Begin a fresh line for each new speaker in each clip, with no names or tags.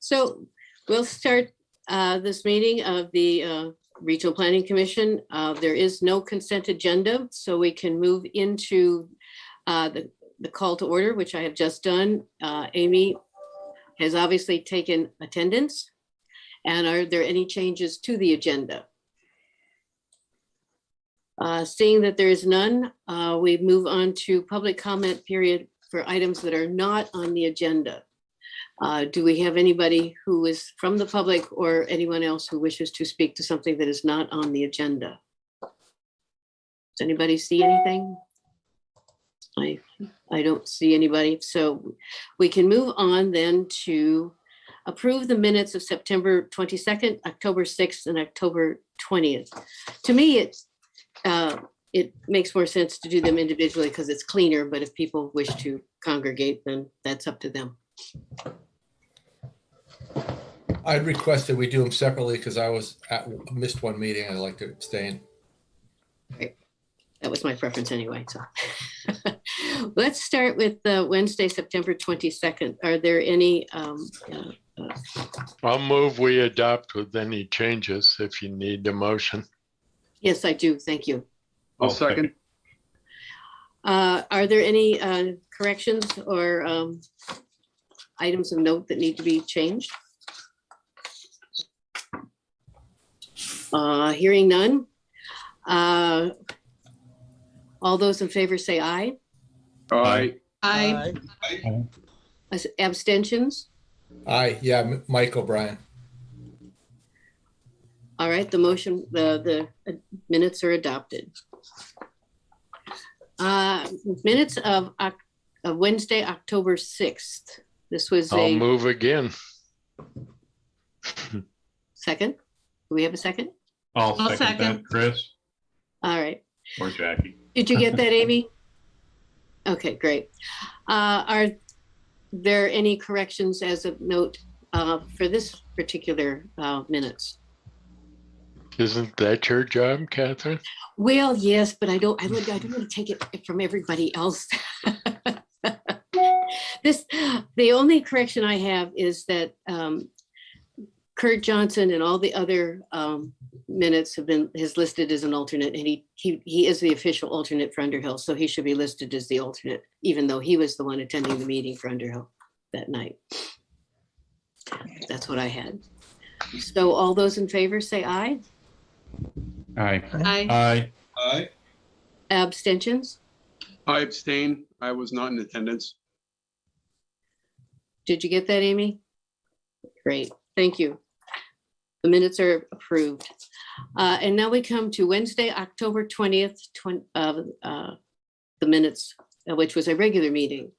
So we'll start this meeting of the Regional Planning Commission. There is no consent agenda, so we can move into the call to order, which I have just done. Amy has obviously taken attendance. And are there any changes to the agenda? Seeing that there is none, we move on to public comment period for items that are not on the agenda. Do we have anybody who is from the public or anyone else who wishes to speak to something that is not on the agenda? Does anybody see anything? I don't see anybody. So we can move on then to approve the minutes of September 22nd, October 6th, and October 20th. To me, it makes more sense to do them individually because it's cleaner, but if people wish to congregate, then that's up to them.
I'd request that we do them separately because I missed one meeting. I'd like to abstain.
Right. That was my preference anyway. So let's start with Wednesday, September 22nd. Are there any?
I'll move we adopt with any changes if you need a motion.
Yes, I do. Thank you.
I'll second.
Are there any corrections or items of note that need to be changed? Hearing none. All those in favor say aye.
Aye.
Aye.
Abstentions?
Aye, yeah, Mike O'Brien.
All right, the motion, the minutes are adopted. Minutes of Wednesday, October 6th. This was
I'll move again.
Second. Do we have a second?
I'll second that, Chris.
All right.
Or Jackie.
Did you get that, Amy? Okay, great. Are there any corrections as a note for this particular minutes?
Isn't that your job, Catherine?
Well, yes, but I don't want to take it from everybody else. The only correction I have is that Kurt Johnson and all the other minutes is listed as an alternate, and he is the official alternate for Underhill, so he should be listed as the alternate, even though he was the one attending the meeting for Underhill that night. That's what I had. So all those in favor say aye.
Aye.
Aye.
Aye.
Aye.
Abstentions?
I abstain. I was not in attendance.
Did you get that, Amy? Great, thank you. The minutes are approved. And now we come to Wednesday, October 20th, the minutes, which was a regular meeting.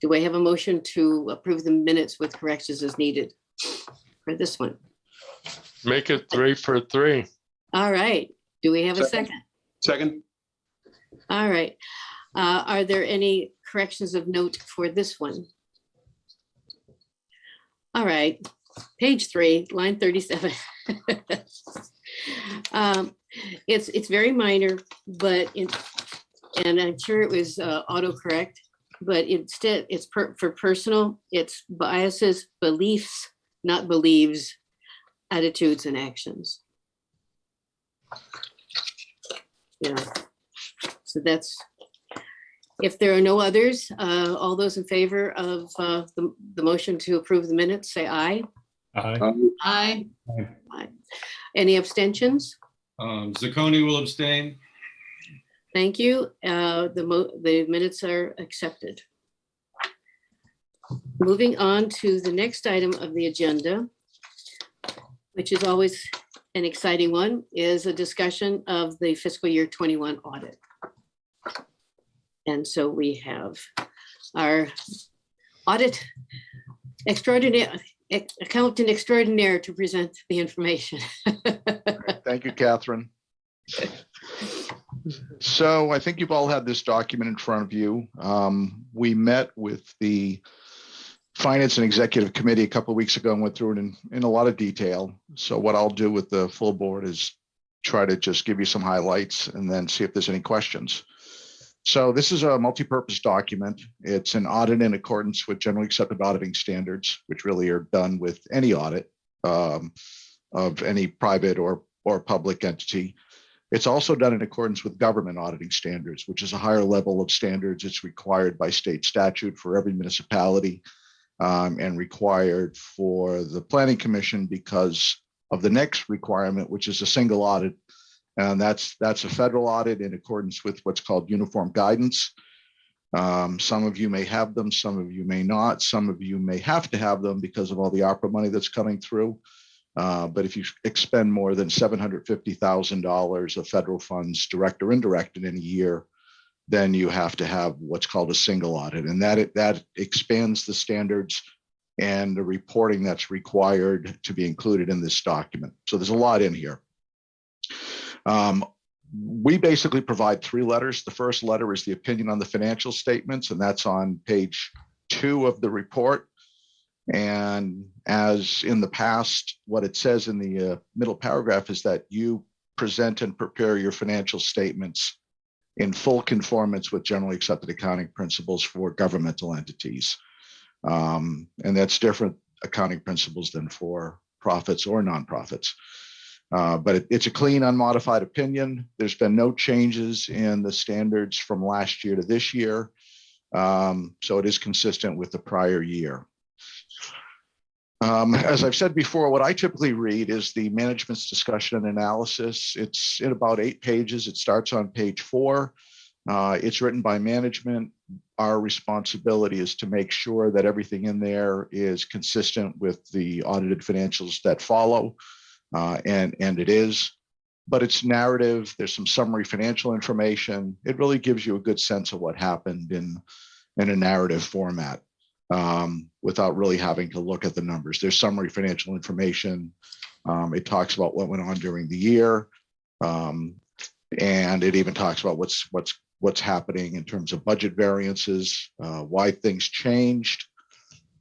Do I have a motion to approve the minutes with corrections as needed for this one?
Make it 3 for 3.
All right. Do we have a second?
Second.
All right. Are there any corrections of note for this one? All right. Page 3, line 37. It's very minor, but and I'm sure it was autocorrect, but instead it's for personal, it's biases, beliefs, not believes, attitudes and actions. Yeah. So that's, if there are no others, all those in favor of the motion to approve the minutes, say aye.
Aye.
Aye. Aye. Any abstentions?
Zacconi will abstain.
Thank you. The minutes are accepted. Moving on to the next item of the agenda, which is always an exciting one, is a discussion of the fiscal year 21 audit. And so we have our audit extraordinaire, accountant extraordinaire to present the information.
Thank you, Catherine. So I think you've all had this document in front of you. We met with the Finance and Executive Committee a couple of weeks ago and went through it in a lot of detail. So what I'll do with the full board is try to just give you some highlights and then see if there's any questions. So this is a multi-purpose document. It's an audit in accordance with generally accepted auditing standards, which really are done with any audit of any private or public entity. It's also done in accordance with government auditing standards, which is a higher level of standards. It's required by state statute for every municipality and required for the Planning Commission because of the next requirement, which is a single audit. And that's a federal audit in accordance with what's called uniform guidance. Some of you may have them, some of you may not. Some of you may have to have them because of all the ARPA money that's coming through. But if you expend more than $750,000 of federal funds, direct or indirect, in any year, then you have to have what's called a single audit. And that expands the standards and the reporting that's required to be included in this document. So there's a lot in here. We basically provide 3 letters. The first letter is the opinion on the financial statements, and that's on page 2 of the report. And as in the past, what it says in the middle paragraph is that you present and prepare your financial statements in full conformance with generally accepted accounting principles for governmental entities. And that's different accounting principles than for profits or nonprofits. But it's a clean, unmodified opinion. There's been no changes in the standards from last year to this year. So it is consistent with the prior year. As I've said before, what I typically read is the management's discussion and analysis. It's in about 8 pages. It starts on page 4. It's written by management. Our responsibility is to make sure that everything in there is consistent with the audited financials that follow. And it is, but it's narrative. There's some summary financial information. It really gives you a good sense of what happened in a narrative format without really having to look at the numbers. There's summary financial information. It talks about what went on during the year. And it even talks about what's happening in terms of budget variances, why things changed.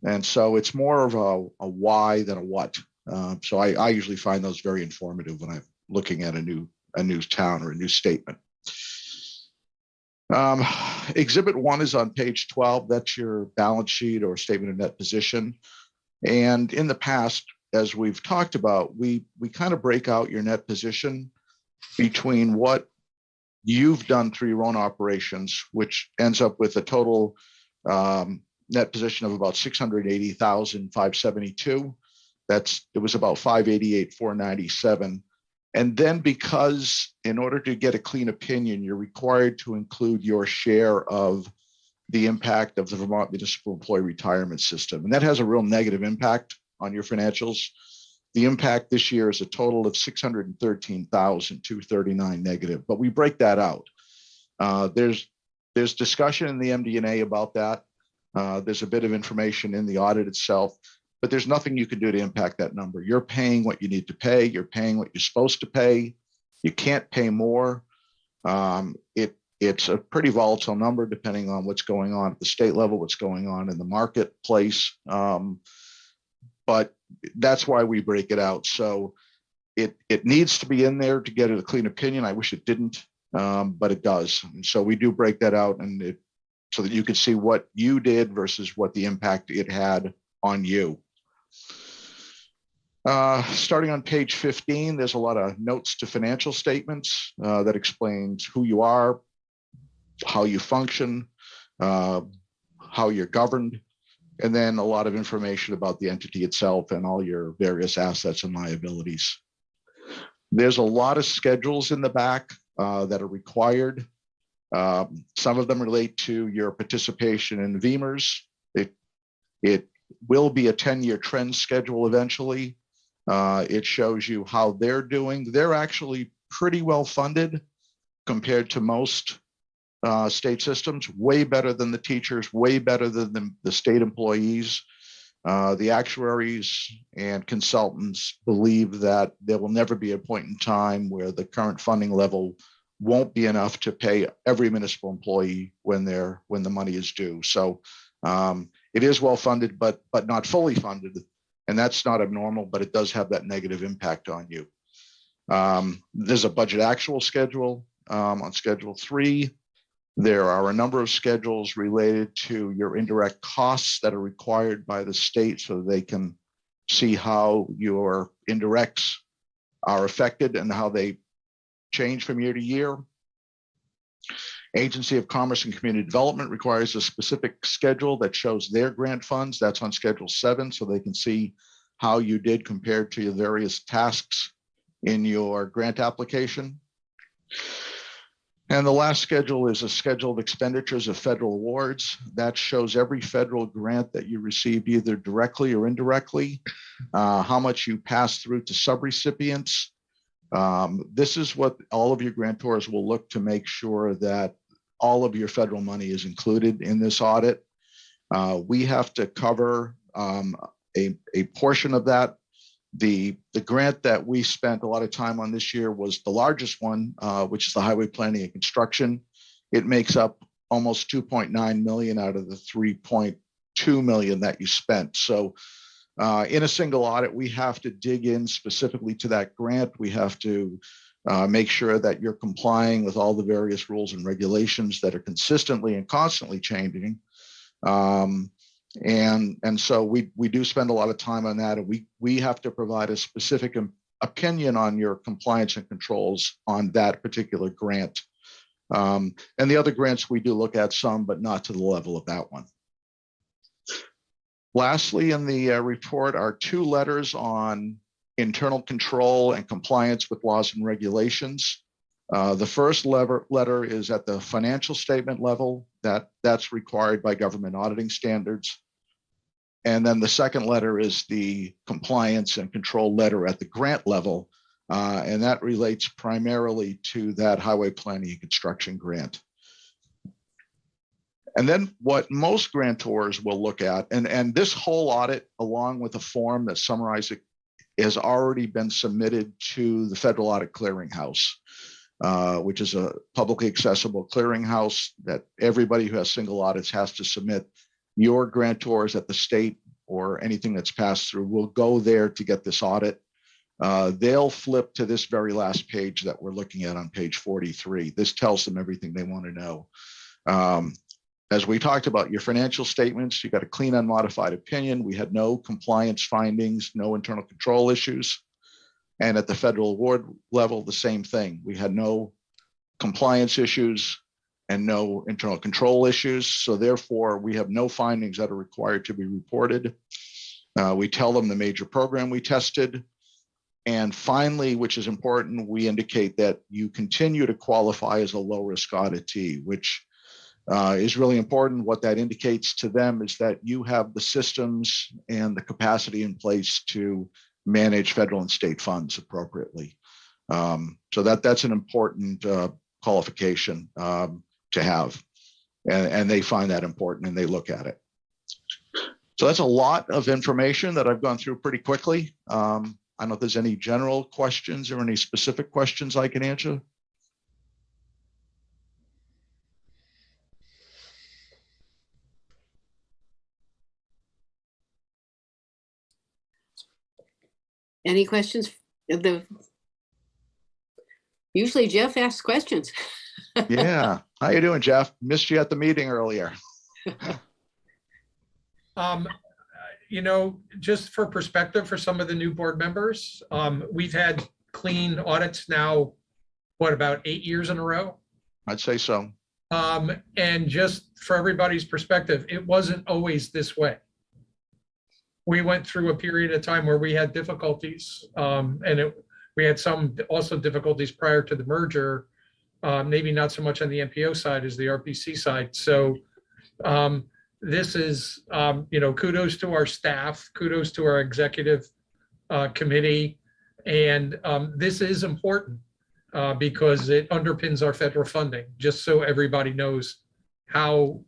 And so it's more of a why than a what. So I usually find those very informative when I'm looking at a new town or a new statement. Exhibit 1 is on page 12. That's your balance sheet or statement of net position. And in the past, as we've talked about, we kind of break out your net position between what you've done through your own operations, which ends up with a total net position of about 680,572. It was about 588,497. And then because in order to get a clean opinion, you're required to include your share of the impact of the Vermont Municipal Employee Retirement System. And that has a real negative impact on your financials. The impact this year is a total of 613,239 negative, but we break that out. There's discussion in the MD&A about that. There's a bit of information in the audit itself, but there's nothing you can do to impact that number. You're paying what you need to pay. You're paying what you're supposed to pay. You can't pay more. It's a pretty volatile number depending on what's going on at the state level, what's going on in the marketplace. But that's why we break it out. So it needs to be in there to get a clean opinion. I wish it didn't, but it does. And so we do break that out and so that you can see what you did versus what the impact it had on you. Starting on page 15, there's a lot of notes to financial statements that explains who you are, how you function, how you're governed, and then a lot of information about the entity itself and all your various assets and liabilities. There's a lot of schedules in the back that are required. Some of them relate to your participation in VEMRs. It will be a 10-year trend schedule eventually. It shows you how they're doing. They're actually pretty well funded compared to most state systems, way better than the teachers, way better than the state employees. The actuaries and consultants believe that there will never be a point in time where the current funding level won't be enough to pay every municipal employee when the money is due. So it is well funded, but not fully funded. And that's not abnormal, but it does have that negative impact on you. There's a budget actual schedule on schedule 3. There are a number of schedules related to your indirect costs that are required by the state so they can see how your indirects are affected and how they change from year to year. Agency of Commerce and Community Development requires a specific schedule that shows their grant funds. That's on Schedule 7, so they can see how you did compared to your various tasks in your grant application. And the last schedule is a schedule of expenditures of federal awards. That shows every federal grant that you received either directly or indirectly, how much you pass through to subrecipients. This is what all of your grantors will look to make sure that all of your federal money is included in this audit. We have to cover a portion of that. The grant that we spent a lot of time on this year was the largest one, which is the highway planning and construction. It makes up almost 2.9 million out of the 3.2 million that you spent. So in a single audit, we have to dig in specifically to that grant. We have to make sure that you're complying with all the various rules and regulations that are consistently and constantly changing. And so we do spend a lot of time on that, and we have to provide a specific opinion on your compliance and controls on that particular grant. And the other grants we do look at some, but not to the level of that one. Lastly, in the report are 2 letters on internal control and compliance with laws and regulations. The first letter is at the financial statement level. That's required by government auditing standards. And then the second letter is the compliance and control letter at the grant level. And that relates primarily to that highway planning and construction grant. And then what most grantors will look at, and this whole audit, along with a form that summarizes it, has already been submitted to the Federal Audit Clearinghouse, which is a publicly accessible clearinghouse that everybody who has single audits has to submit. Your grantors at the state or anything that's passed through will go there to get this audit. They'll flip to this very last page that we're looking at on page 43. This tells them everything they want to know. As we talked about, your financial statements, you got a clean, unmodified opinion. We had no compliance findings, no internal control issues. And at the federal award level, the same thing. We had no compliance issues and no internal control issues. So therefore, we have no findings that are required to be reported. We tell them the major program we tested. And finally, which is important, we indicate that you continue to qualify as a low-risk auditee, which is really important. What that indicates to them is that you have the systems and the capacity in place to manage federal and state funds appropriately. So that's an important qualification to have. And they find that important and they look at it. So that's a lot of information that I've gone through pretty quickly. I don't know if there's any general questions or any specific questions I can answer.
Any questions? Usually Jeff asks questions.
Yeah. How you doing, Jeff? Missed you at the meeting earlier.
You know, just for perspective for some of the new board members, we've had clean audits now, what, about 8 years in a row?
I'd say so.
And just for everybody's perspective, it wasn't always this way. We went through a period of time where we had difficulties, and we had some also difficulties prior to the merger, maybe not so much on the MPO side as the RPC side. So this is, you know, kudos to our staff, kudos to our executive committee. And this is important because it underpins our federal funding, just so everybody knows how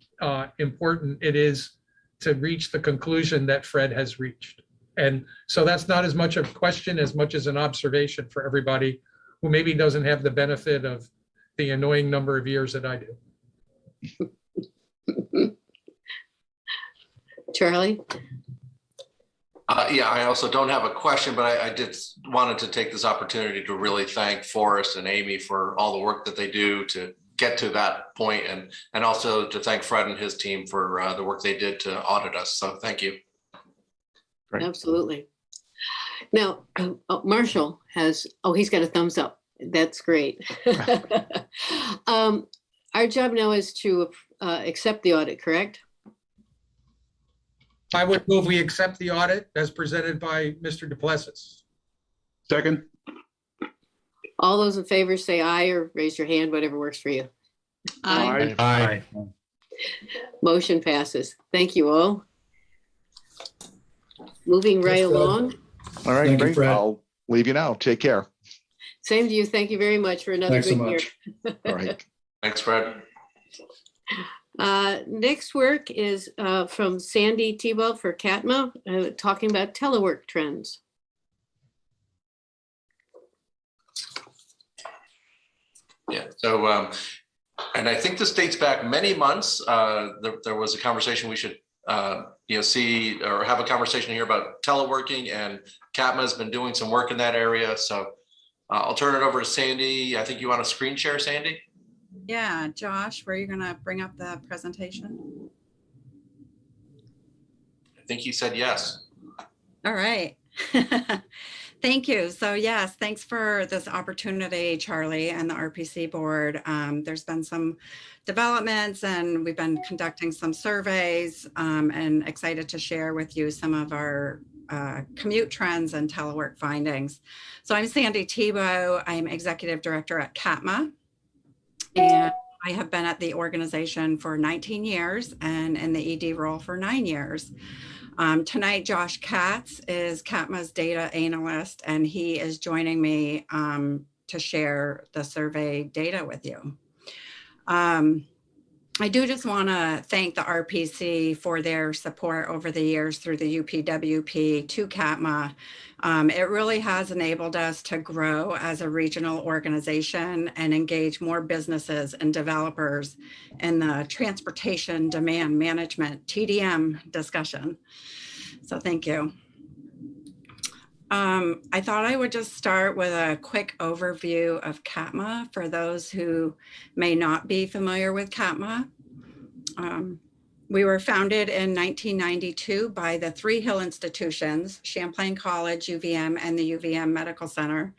important it is to reach the conclusion that Fred has reached. And so that's not as much a question as much as an observation for everybody who maybe doesn't have the benefit of the annoying number of years that I do.
Charlie?
Yeah, I also don't have a question, but I did wanted to take this opportunity to really thank Forrest and Amy for all the work that they do to get to that point, and also to thank Fred and his team for the work they did to audit us. So thank you.
Right.
Absolutely. Now, Marshall has, he's got a thumbs up. That's great. Our job now is to accept the audit, correct?
I would move we accept the audit as presented by Mr. Duplessis.
Second.
All those in favor say aye or raise your hand, whatever works for you.
Aye.
Aye.
Motion passes. Thank you all. Moving right
Thanks, Fred.
along.
All right,
Thank you,
great.
Fred.
I'll leave you now. Take care.
Same to you. Thank you very much for another
Thanks so
good year.
much.
All right.
Thanks, Fred.
Next work is from Sandy Thibault for CATMA, talking about telework trends.
Yeah, so, and I think this dates back many months. There was a conversation we should, see or have a conversation here about teleworking, and CATMA has been doing some work in that area. So I'll turn it over to Sandy. I think you want to screen share, Sandy?
Yeah, Josh, were you gonna bring up the presentation?
I think he said yes.
All right. Thank you. So yes, thanks for this opportunity, Charlie and the RPC board. There's been some developments and we've been conducting some surveys and excited to share with you some of our commute trends and telework findings. So I'm Sandy Thibault. I'm executive director at CATMA. And I have been at the organization for 19 years and in the ED role for 9 years. Tonight, Josh Katz is CATMA's data analyst, and he is joining me to share the survey data with you. I do just want to thank the RPC for their support over the years through the UPWP to CATMA. It really has enabled us to grow as a regional organization and engage more businesses and developers in the transportation demand management TDM discussion. So thank you. I thought I would just start with a quick overview of CATMA for those who may not be familiar with CATMA. We were founded in 1992 by the three Hill institutions, Champlain College, UVM, and the UVM Medical Center,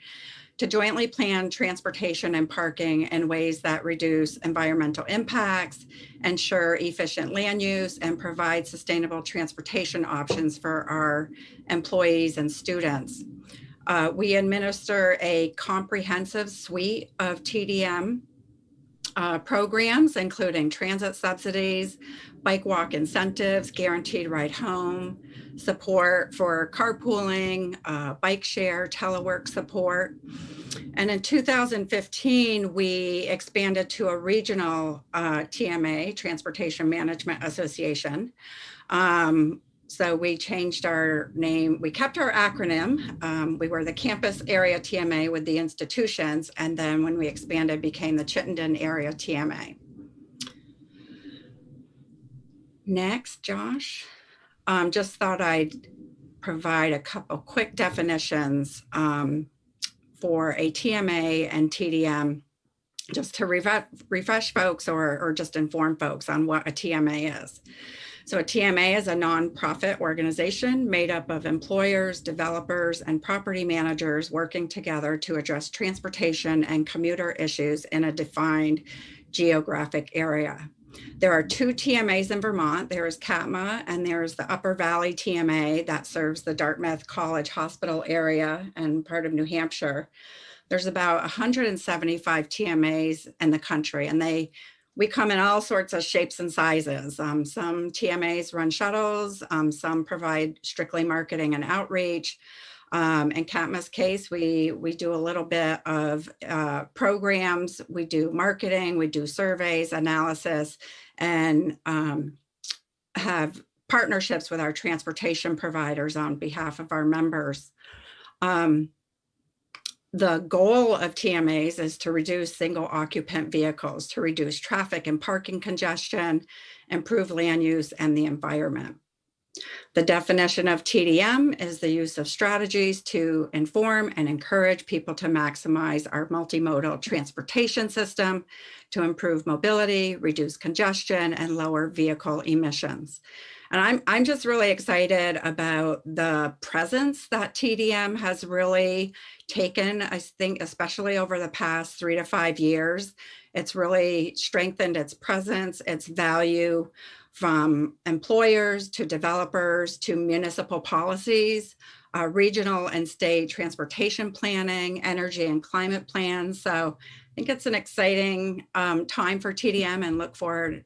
to jointly plan transportation and parking in ways that reduce environmental impacts, ensure efficient land use, and provide sustainable transportation options for our employees and students. We administer a comprehensive suite of TDM programs, including transit subsidies, bike walk incentives, guaranteed ride home, support for carpooling, bike share, telework support. And in 2015, we expanded to a regional TMA, Transportation Management Association. So we changed our name. We kept our acronym. We were the campus area TMA with the institutions. And then when we expanded, became the Chittenden area TMA. Next, Josh. Just thought I'd provide a couple quick definitions for a TMA and TDM, just to refresh folks or just inform folks on what a TMA is. So a TMA is a nonprofit organization made up of employers, developers, and property managers working together to address transportation and commuter issues in a defined geographic area. There are two TMAs in Vermont. There is CATMA and there is the Upper Valley TMA that serves the Dartmouth College Hospital area and part of New Hampshire. There's about 175 TMAs in the country, and we come in all sorts of shapes and sizes. Some TMAs run shuttles, some provide strictly marketing and outreach. In CATMA's case, we do a little bit of programs, we do marketing, we do surveys, analysis, and have partnerships with our transportation providers on behalf of our members. The goal of TMAs is to reduce single occupant vehicles, to reduce traffic and parking congestion, improve land use and the environment. The definition of TDM is the use of strategies to inform and encourage people to maximize our multimodal transportation system to improve mobility, reduce congestion, and lower vehicle emissions. And I'm just really excited about the presence that TDM has really taken, I think, especially over the past 3 to 5 years. It's really strengthened its presence, its value, from employers to developers to municipal policies, regional and state transportation planning, energy and climate plans. So I think it's an exciting time for TDM, and look forward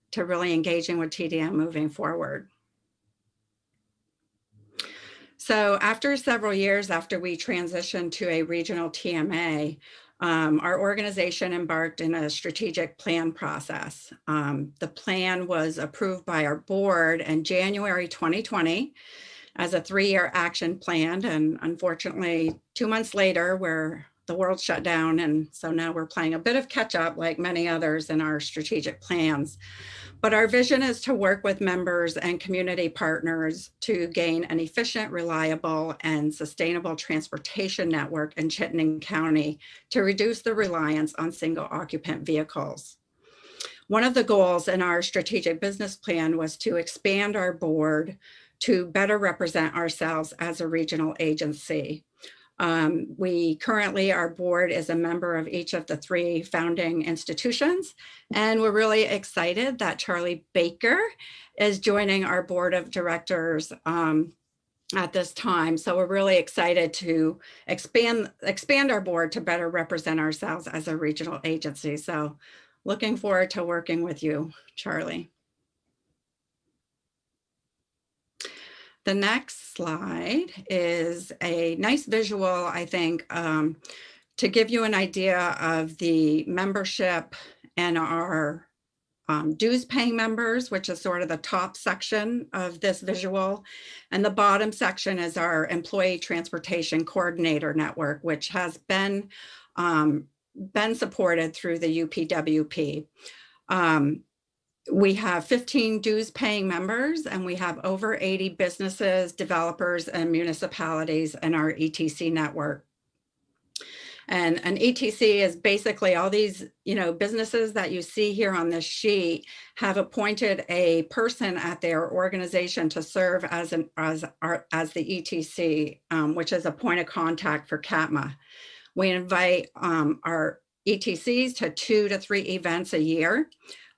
to really engaging with TDM moving forward. So after several years after we transitioned to a regional TMA, our organization embarked in a strategic plan process. The plan was approved by our board in January 2020 as a 3-year action plan. And unfortunately, 2 months later, the world shut down. And so now we're playing a bit of catch up like many others in our strategic plans. But our vision is to work with members and community partners to gain an efficient, reliable, and sustainable transportation network in Chittenden County to reduce the reliance on single occupant vehicles. One of the goals in our strategic business plan was to expand our board to better represent ourselves as a regional agency. Our board is a member of each of the 3 founding institutions, and we're really excited that Charlie Baker is joining our board of directors at this time. So we're really excited to expand our board to better represent ourselves as a regional agency. So looking forward to working with you, Charlie. The next slide is a nice visual, I think, to give you an idea of the membership and our dues paying members, which is sort of the top section of this visual. And the bottom section is our employee transportation coordinator network, which has been supported through the UPWP. We have 15 dues paying members, and we have over 80 businesses, developers, and municipalities in our ETC network. And an ETC is basically all these, businesses that you see here on this sheet have appointed a person at their organization to serve as the ETC, which is a point of contact for CATMA. We invite our ETCs to 2 to 3 events a year.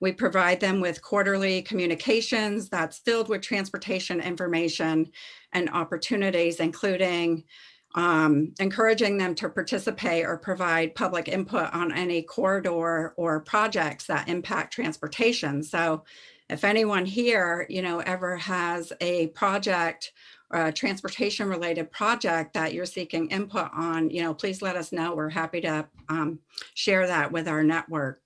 We provide them with quarterly communications that's filled with transportation information and opportunities, including encouraging them to participate or provide public input on any corridor or projects that impact transportation. So if anyone here, ever has a project, a transportation related project that you're seeking input on, please let us know. We're happy to share that with our network.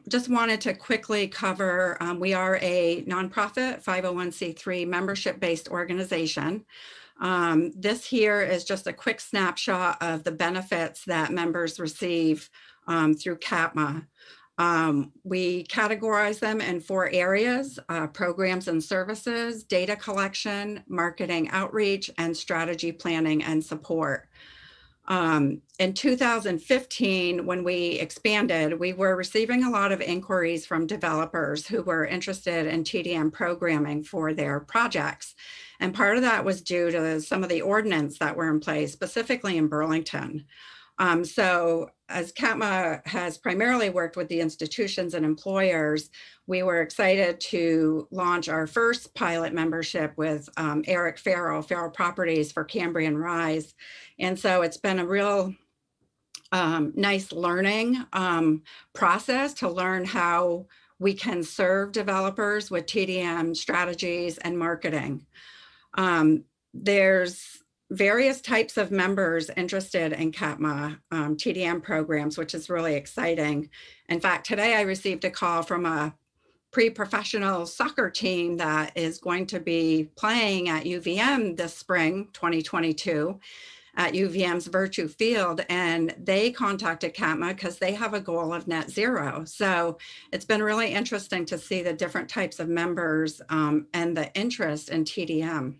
Just wanted to quickly cover, we are a nonprofit 501c3 membership-based organization. This here is just a quick snapshot of the benefits that members receive through CATMA. We categorize them in 4 areas: programs and services, data collection, marketing outreach, and strategy planning and support. In 2015, when we expanded, we were receiving a lot of inquiries from developers who were interested in TDM programming for their projects. And part of that was due to some of the ordinance that were in place, specifically in Burlington. So as CATMA has primarily worked with the institutions and employers, we were excited to launch our first pilot membership with Eric Farrell Properties for Cambrian Rise. And so it's been a real nice learning process to learn how we can serve developers with TDM strategies and marketing. There's various types of members interested in CATMA TDM programs, which is really exciting. In fact, today I received a call from a pre-professional soccer team that is going to be playing at UVM this spring, 2022. at UVM's Virtue Field, and they contacted CATMA because they have a goal of net zero. So it's been really interesting to see the different types of members and the interest in TDM.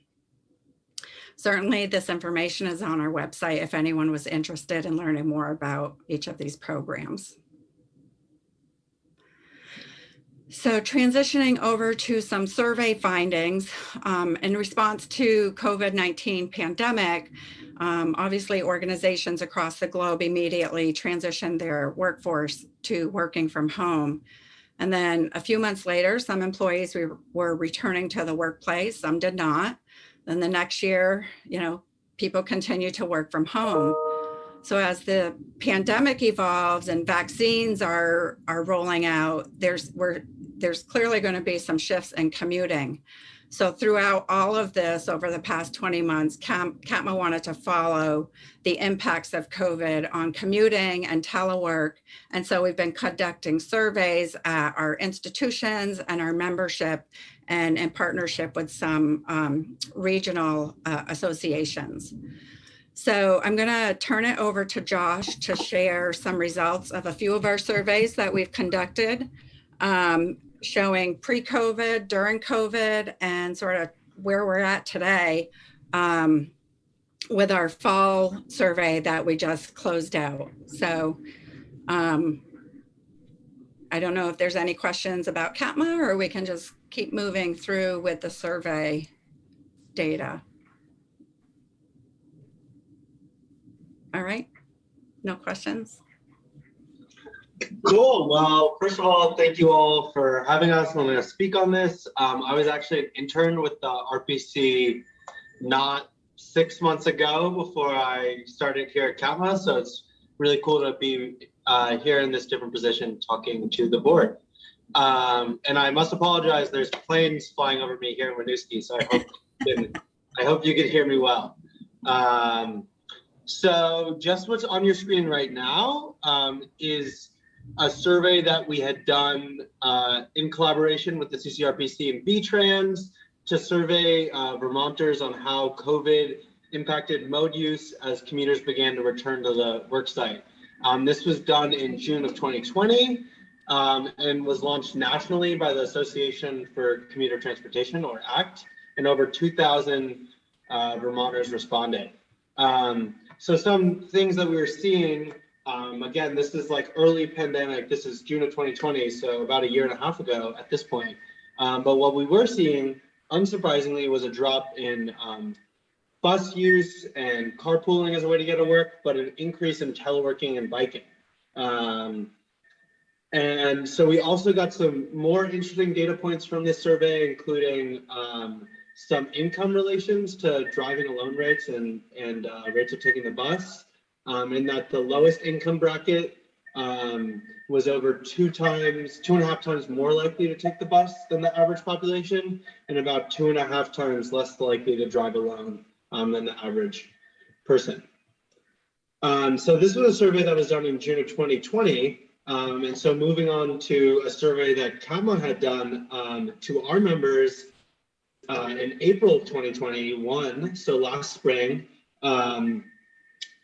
Certainly this information is on our website if anyone was interested in learning more about each of these programs. So transitioning over to some survey findings, in response to COVID-19 pandemic, obviously organizations across the globe immediately transitioned their workforce to working from home. And then a few months later, some employees were returning to the workplace, some did not. Then the next year, people continue to work from home. So as the pandemic evolves and vaccines are rolling out, there's clearly going to be some shifts in commuting. So throughout all of this, over the past 20 months, CATMA wanted to follow the impacts of COVID on commuting and telework. And so we've been conducting surveys at our institutions and our membership, and in partnership with some regional associations. So I'm going to turn it over to Josh to share some results of a few of our surveys that we've conducted, showing pre-COVID, during COVID, and sort of where we're at today with our fall survey that we just closed out. So I don't know if there's any questions about CATMA, or we can just keep moving through with the survey data. All right, no questions?
Cool. Well, first of all, thank you all for having us. I'm going to speak on this. I was actually an intern with the RPC not 6 months ago before I started here at CATMA. So it's really cool to be here in this different position talking to the board. And I must apologize. There's planes flying over me here in Winooski, so I hope you can hear me well. So just what's on your screen right now is a survey that we had done in collaboration with the CCRPC and B-Trans to survey Vermonters on how COVID impacted mode use as commuters began to return to the work site. This was done in June of 2020 and was launched nationally by the Association for Commuter Transportation, or ACT, and over 2,000 Vermonters responded. So some things that we were seeing, again, this is like early pandemic, this is June of 2020, so about a year and a half ago at this point. But what we were seeing, unsurprisingly, was a drop in bus use and carpooling as a way to get to work, but an increase in teleworking and biking. And so we also got some more interesting data points from this survey, including some income relations to driving alone rates and rates of taking the bus, and that the lowest income bracket was over 2.5 times more likely to take the bus than the average population, and about 2.5 times less likely to drive alone than the average person. So this was a survey that was done in June of 2020. And so moving on to a survey that CATMA had done to our members in April of 2021, so last spring.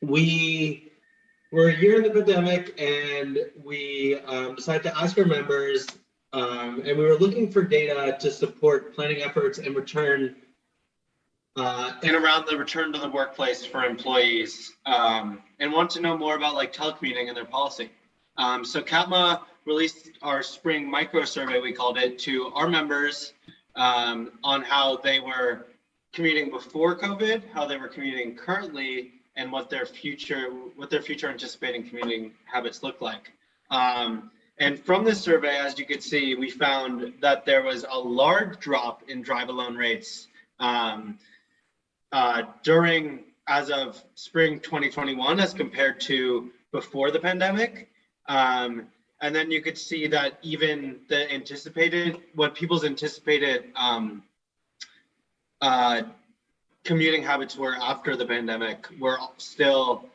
We were a year in the pandemic, and we decided to ask our members, and we were looking for data to support planning efforts and return and around the return to the workplace for employees, and want to know more about like telecommuting and their policy. So CATMA released our spring micro survey, we called it, to our members on how they were commuting before COVID, how they were commuting currently, and what their future anticipating commuting habits look like. And from this survey, as you could see, we found that there was a large drop in drive alone rates as of spring 2021 as compared to before the pandemic. And then you could see that even what people's anticipated commuting habits were after the pandemic were still,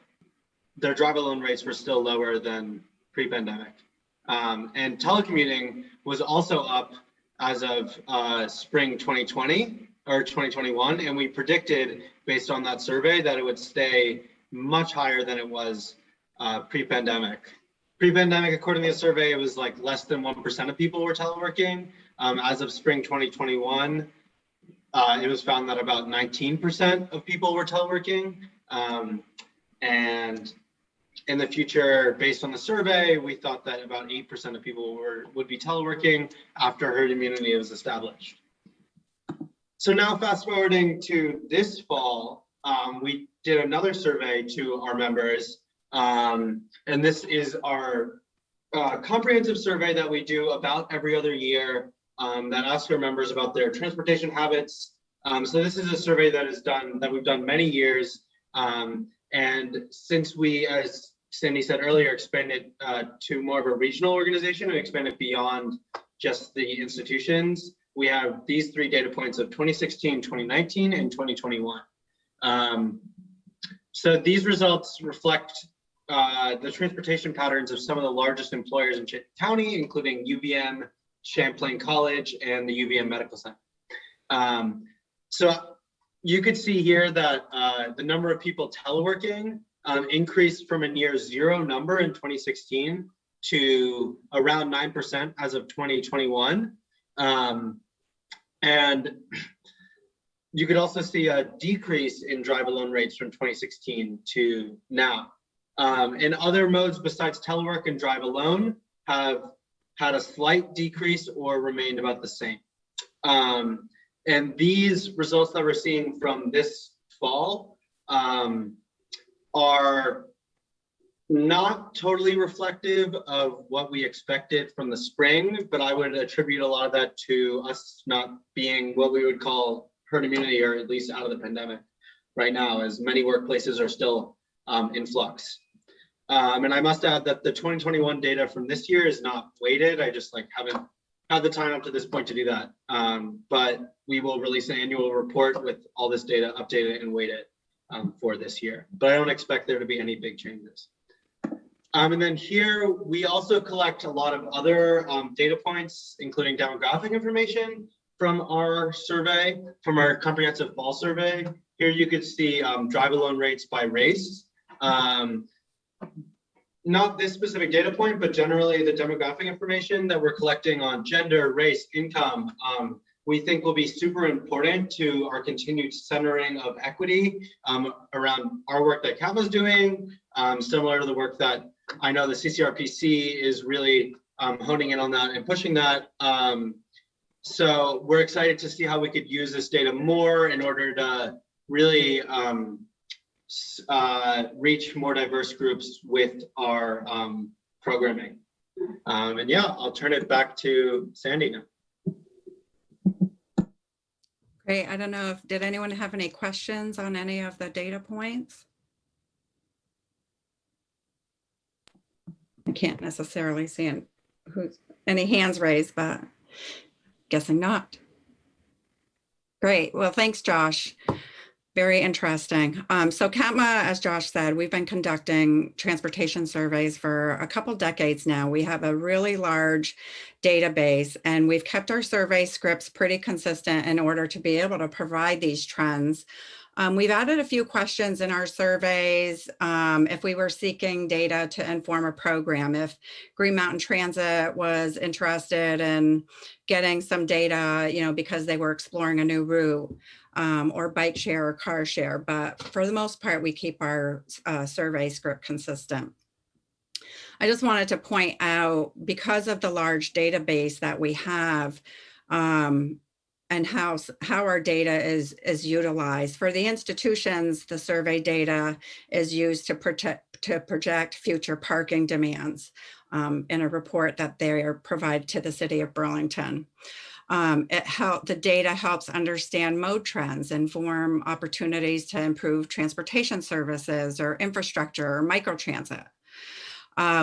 their drive alone rates were still lower than pre-pandemic. And telecommuting was also up as of spring 2020, or 2021, and we predicted based on that survey that it would stay much higher than it was pre-pandemic. Pre-pandemic, according to the survey, it was like less than 1% of people were teleworking. As of spring 2021, it was found that about 19% of people were teleworking. And in the future, based on the survey, we thought that about 8% of people would be teleworking after herd immunity was established. So now fast forwarding to this fall, we did another survey to our members. And this is our comprehensive survey that we do about every other year that asks our members about their transportation habits. So this is a survey that we've done many years. And since we, as Cindy said earlier, expanded to more of a regional organization and expanded beyond just the institutions, we have these 3 data points of 2016, 2019, and 2021. So these results reflect the transportation patterns of some of the largest employers in Chittenden County, including UVM, Champlain College, and the UVM Medical Center. So you could see here that the number of people teleworking increased from a near 0 number in 2016 to around 9% as of 2021. And you could also see a decrease in drive alone rates from 2016 to now. And other modes besides telework and drive alone have had a slight decrease or remained about the same. And these results that we're seeing from this fall are not totally reflective of what we expected from the spring, but I would attribute a lot of that to us not being what we would call herd immunity, or at least out of the pandemic right now, as many workplaces are still in flux. And I must add that the 2021 data from this year is not weighted. I just haven't had the time up to this point to do that. But we will release an annual report with all this data updated and weighted for this year. But I don't expect there to be any big changes. And then here, we also collect a lot of other data points, including demographic information from our survey, from our comprehensive fall survey. Here you could see drive alone rates by race. Not this specific data point, but generally the demographic information that we're collecting on gender, race, income, we think will be super important to our continued centering of equity around our work that CATMA is doing, similar to the work that I know the CCRPC is really honing in on that and pushing that. So we're excited to see how we could use this data more in order to really reach more diverse groups with our programming. And yeah, I'll turn it back to Sandy now.
Great. I don't know did anyone have any questions on any of the data points? I can't necessarily see any hands raised, but guessing not. Great. Well, thanks, Josh. Very interesting. So CATMA, as Josh said, we've been conducting transportation surveys for a couple decades now. We have a really large database, and we've kept our survey scripts pretty consistent in order to be able to provide these trends. We've added a few questions in our surveys if we were seeking data to inform a program, if Green Mountain Transit was interested in getting some data, because they were exploring a new route, or bike share or car share. But for the most part, we keep our survey script consistent. I just wanted to point out, because of the large database that we have, and how our data is utilized. For the institutions, the survey data is used to project future parking demands in a report that they are provided to the City of Burlington. The data helps understand mode trends, inform opportunities to improve transportation services or infrastructure or microtransit.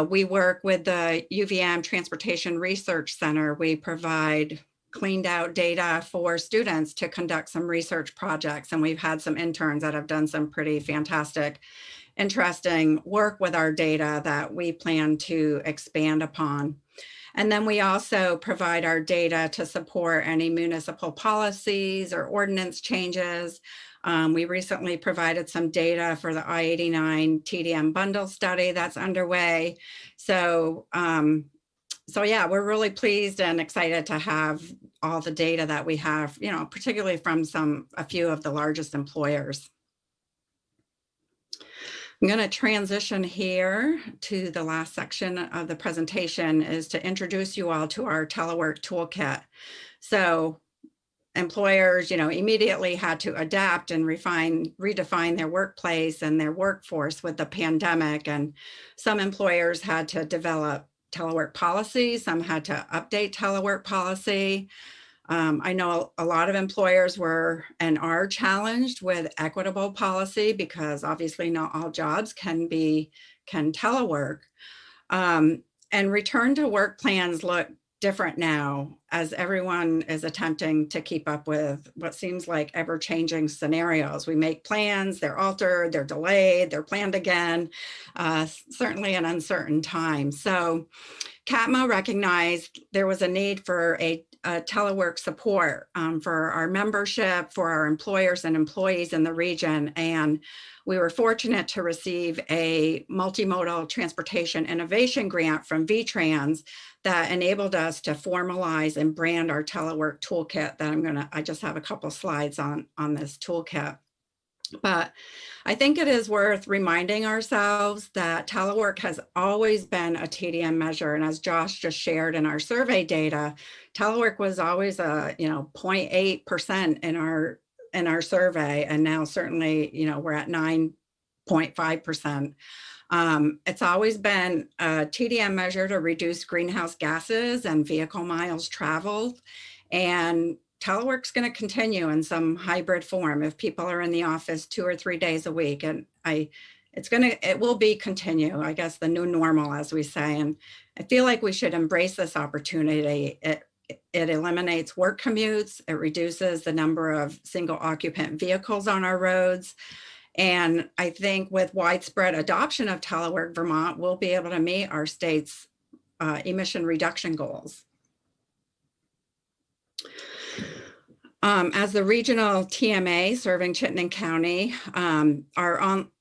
We work with the UVM Transportation Research Center. We provide cleaned out data for students to conduct some research projects. And we've had some interns that have done some pretty fantastic, interesting work with our data that we plan to expand upon. And then we also provide our data to support any municipal policies or ordinance changes. We recently provided some data for the I-89 TDM bundle study that's underway. So yeah, we're really pleased and excited to have all the data that we have, particularly from a few of the largest employers. I'm going to transition here to the last section of the presentation, is to introduce you all to our Telework toolkit. So employers, immediately had to adapt and redefine their workplace and their workforce with the pandemic. And some employers had to develop telework policy, some had to update telework policy. I know a lot of employers were and are challenged with equitable policy, because obviously not all jobs can telework. And return to work plans look different now, as everyone is attempting to keep up with what seems like ever-changing scenarios. We make plans, they're altered, they're delayed, they're planned again, certainly an uncertain time. So CATMA recognized there was a need for a telework support for our membership, for our employers and employees in the region. And we were fortunate to receive a multimodal transportation innovation grant from VTrans that enabled us to formalize and brand our telework toolkit that I just have a couple slides on this toolkit. But I think it is worth reminding ourselves that telework has always been a TDM measure. And as Josh just shared in our survey data, telework was always a 0.8% in our survey. And now certainly, we're at 9.5%. It's always been a TDM measure to reduce greenhouse gases and vehicle miles traveled. And telework's going to continue in some hybrid form if people are in the office 2 or 3 days a week. And it will continue, I guess, the new normal, as we say. And I feel like we should embrace this opportunity. It eliminates work commutes. It reduces the number of single occupant vehicles on our roads. And I think with widespread adoption of telework, Vermont will be able to meet our state's emission reduction goals. As the regional TMA serving Chittenden County,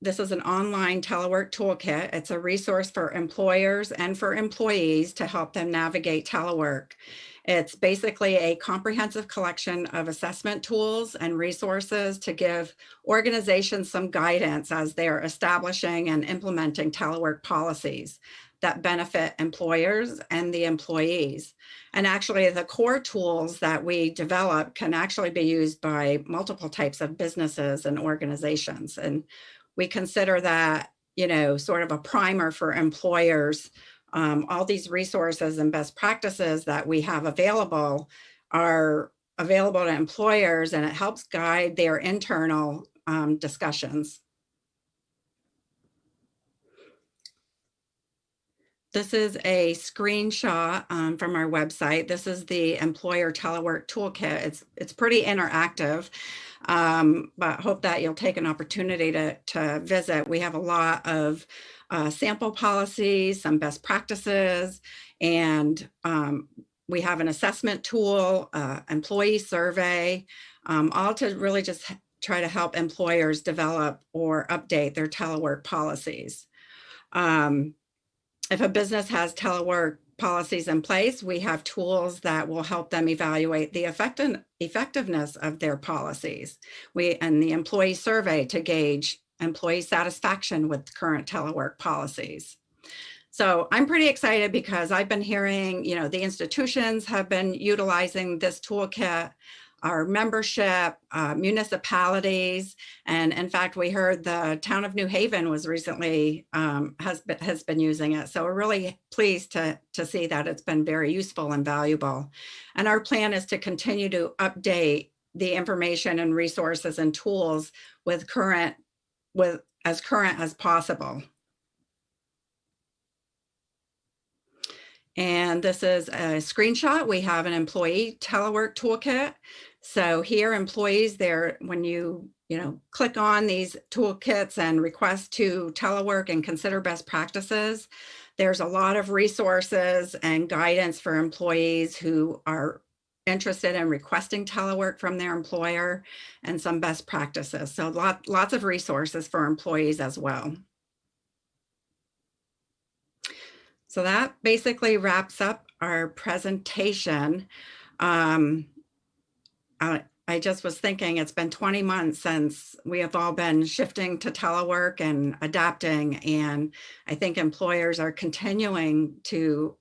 this is an online telework toolkit. It's a resource for employers and for employees to help them navigate telework. It's basically a comprehensive collection of assessment tools and resources to give organizations some guidance as they're establishing and implementing telework policies that benefit employers and the employees. And actually the core tools that we develop can actually be used by multiple types of businesses and organizations. And we consider that, sort of a primer for employers. All these resources and best practices that we have available are available to employers, and it helps guide their internal discussions. This is a screenshot from our website. This is the Employer Telework Toolkit. It's pretty interactive, but hope that you'll take an opportunity to visit. We have a lot of sample policies, some best practices, and we have an assessment tool, employee survey, all to really just try to help employers develop or update their telework policies. If a business has telework policies in place, we have tools that will help them evaluate the effectiveness of their policies. And the employee survey to gauge employee satisfaction with current telework policies. So I'm pretty excited because I've been hearing, the institutions have been utilizing this toolkit, our membership, municipalities, and in fact, we heard the town of New Haven was recently, has been using it. So we're really pleased to see that it's been very useful and valuable. And our plan is to continue to update the information and resources and tools as current as possible. And this is a screenshot. We have an employee telework toolkit. So here employees there, when you click on these toolkits and request to telework and consider best practices, There's a lot of resources and guidance for employees who are interested in requesting telework from their employer, and some best practices. So lots of resources for employees as well. So that basically wraps up our presentation. I just was thinking it's been 20 months since we have all been shifting to telework and adapting. And I think employers are continuing to,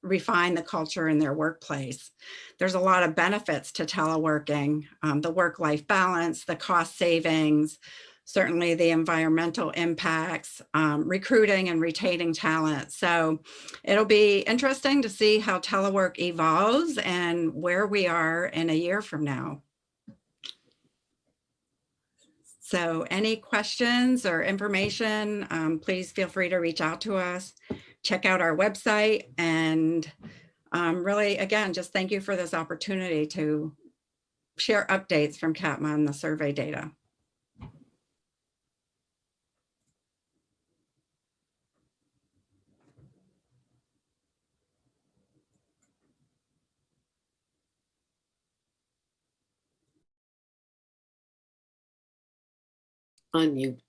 refine the culture in their workplace. There's a lot of benefits to teleworking, the work-life balance, the cost savings, certainly the environmental impacts, recruiting and retaining talent. So it'll be interesting to see how telework evolves and where we are in a year from now. So any questions or information, please feel free to reach out to us. Check out our website, and really, again, just thank you for this opportunity to share updates from CATMA and the survey data.
Unmute.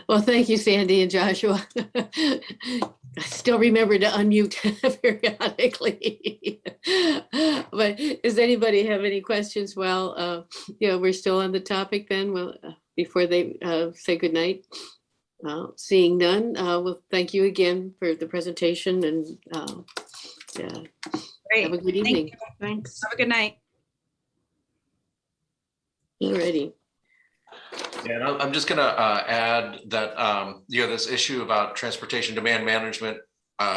Well, thank you, Sandy and Joshua. I still remember to unmute periodically. But does anybody have any questions? Well, we're still on the topic then. Well, before they say goodnight. Seeing none, well, thank you again for the presentation, and
Great.
have a good evening.
Thanks. Have a good night.
Alrighty.
Yeah, and I'm just gonna add that this issue about transportation demand management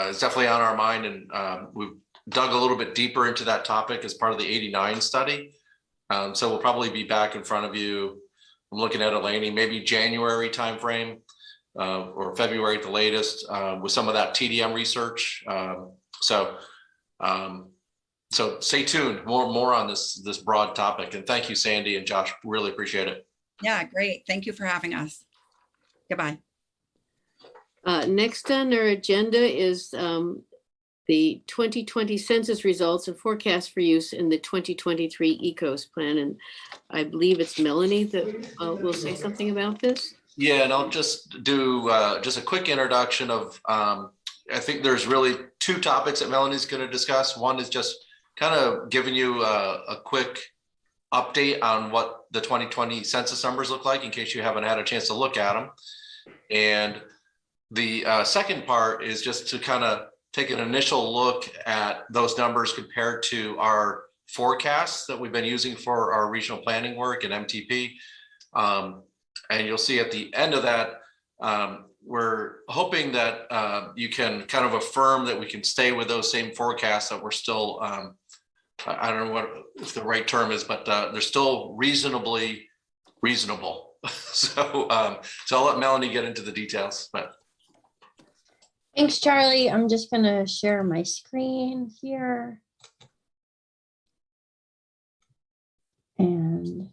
is definitely on our mind, and we've dug a little bit deeper into that topic as part of the 89 study. So we'll probably be back in front of you. I'm looking at Elaine, maybe January timeframe or February at the latest with some of that TDM research. So stay tuned. More on this broad topic. And thank you, Sandy and Josh. Really appreciate it.
Yeah, great. Thank you for having us. Goodbye.
Next on our agenda is the 2020 census results and forecast for use in the 2023 ECOS plan. And I believe it's Melanie that will say something about this.
Yeah, and I'll just do just a quick introduction of, I think there's really two topics that Melanie's going to discuss. One is just kind of giving you a quick update on what the 2020 census numbers look like in case you haven't had a chance to look at them. And the second part is just to kind of take an initial look at those numbers compared to our forecasts that we've been using for our regional planning work and MTP. And you'll see at the end of that, we're hoping that you can kind of affirm that we can stay with those same forecasts, that we're still, I don't know what if the right term is, but they're still reasonably reasonable. So I'll let Melanie get into the details. But
thanks, Charlie. I'm just going to share my screen here. And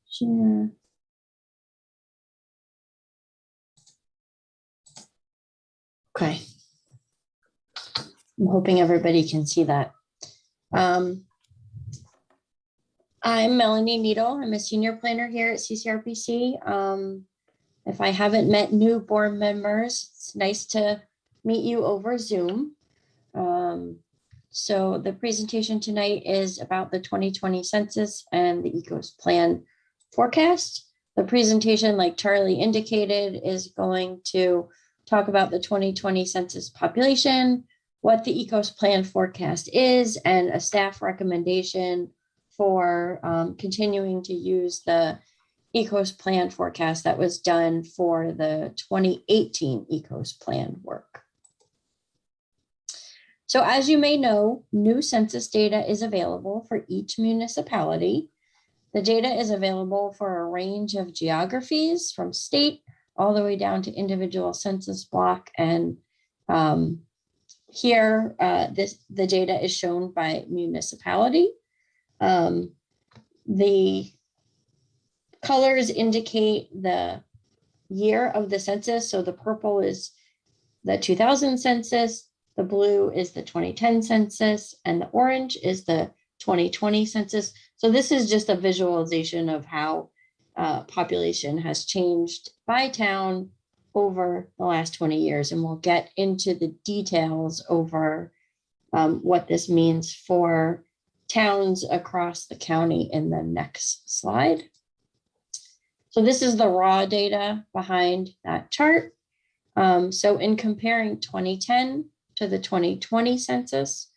share. Okay. I'm hoping everybody can see that. I'm Melanie Needle. I'm a senior planner here at CCRPC. If I haven't met new board members, it's nice to meet you over Zoom. So the presentation tonight is about the 2020 census and the ECOS plan forecast. The presentation, like Charlie indicated, is going to talk about the 2020 census population, what the ECOS plan forecast is, and a staff recommendation for continuing to use the ECOS plan forecast that was done for the 2018 ECOS plan work. So as you may know, new census data is available for each municipality. The data is available for a range of geographies from state all the way down to individual census block. And here, the data is shown by municipality. The colors indicate the year of the census. So the purple is the 2000 census, the blue is the 2010 census, and the orange is the 2020 census. So this is just a visualization of how population has changed by town over the last 20 years. And we'll get into the details over what this means for towns across the county in the next slide. So this is the raw data behind that chart. So in comparing 2010 to the 2020 census,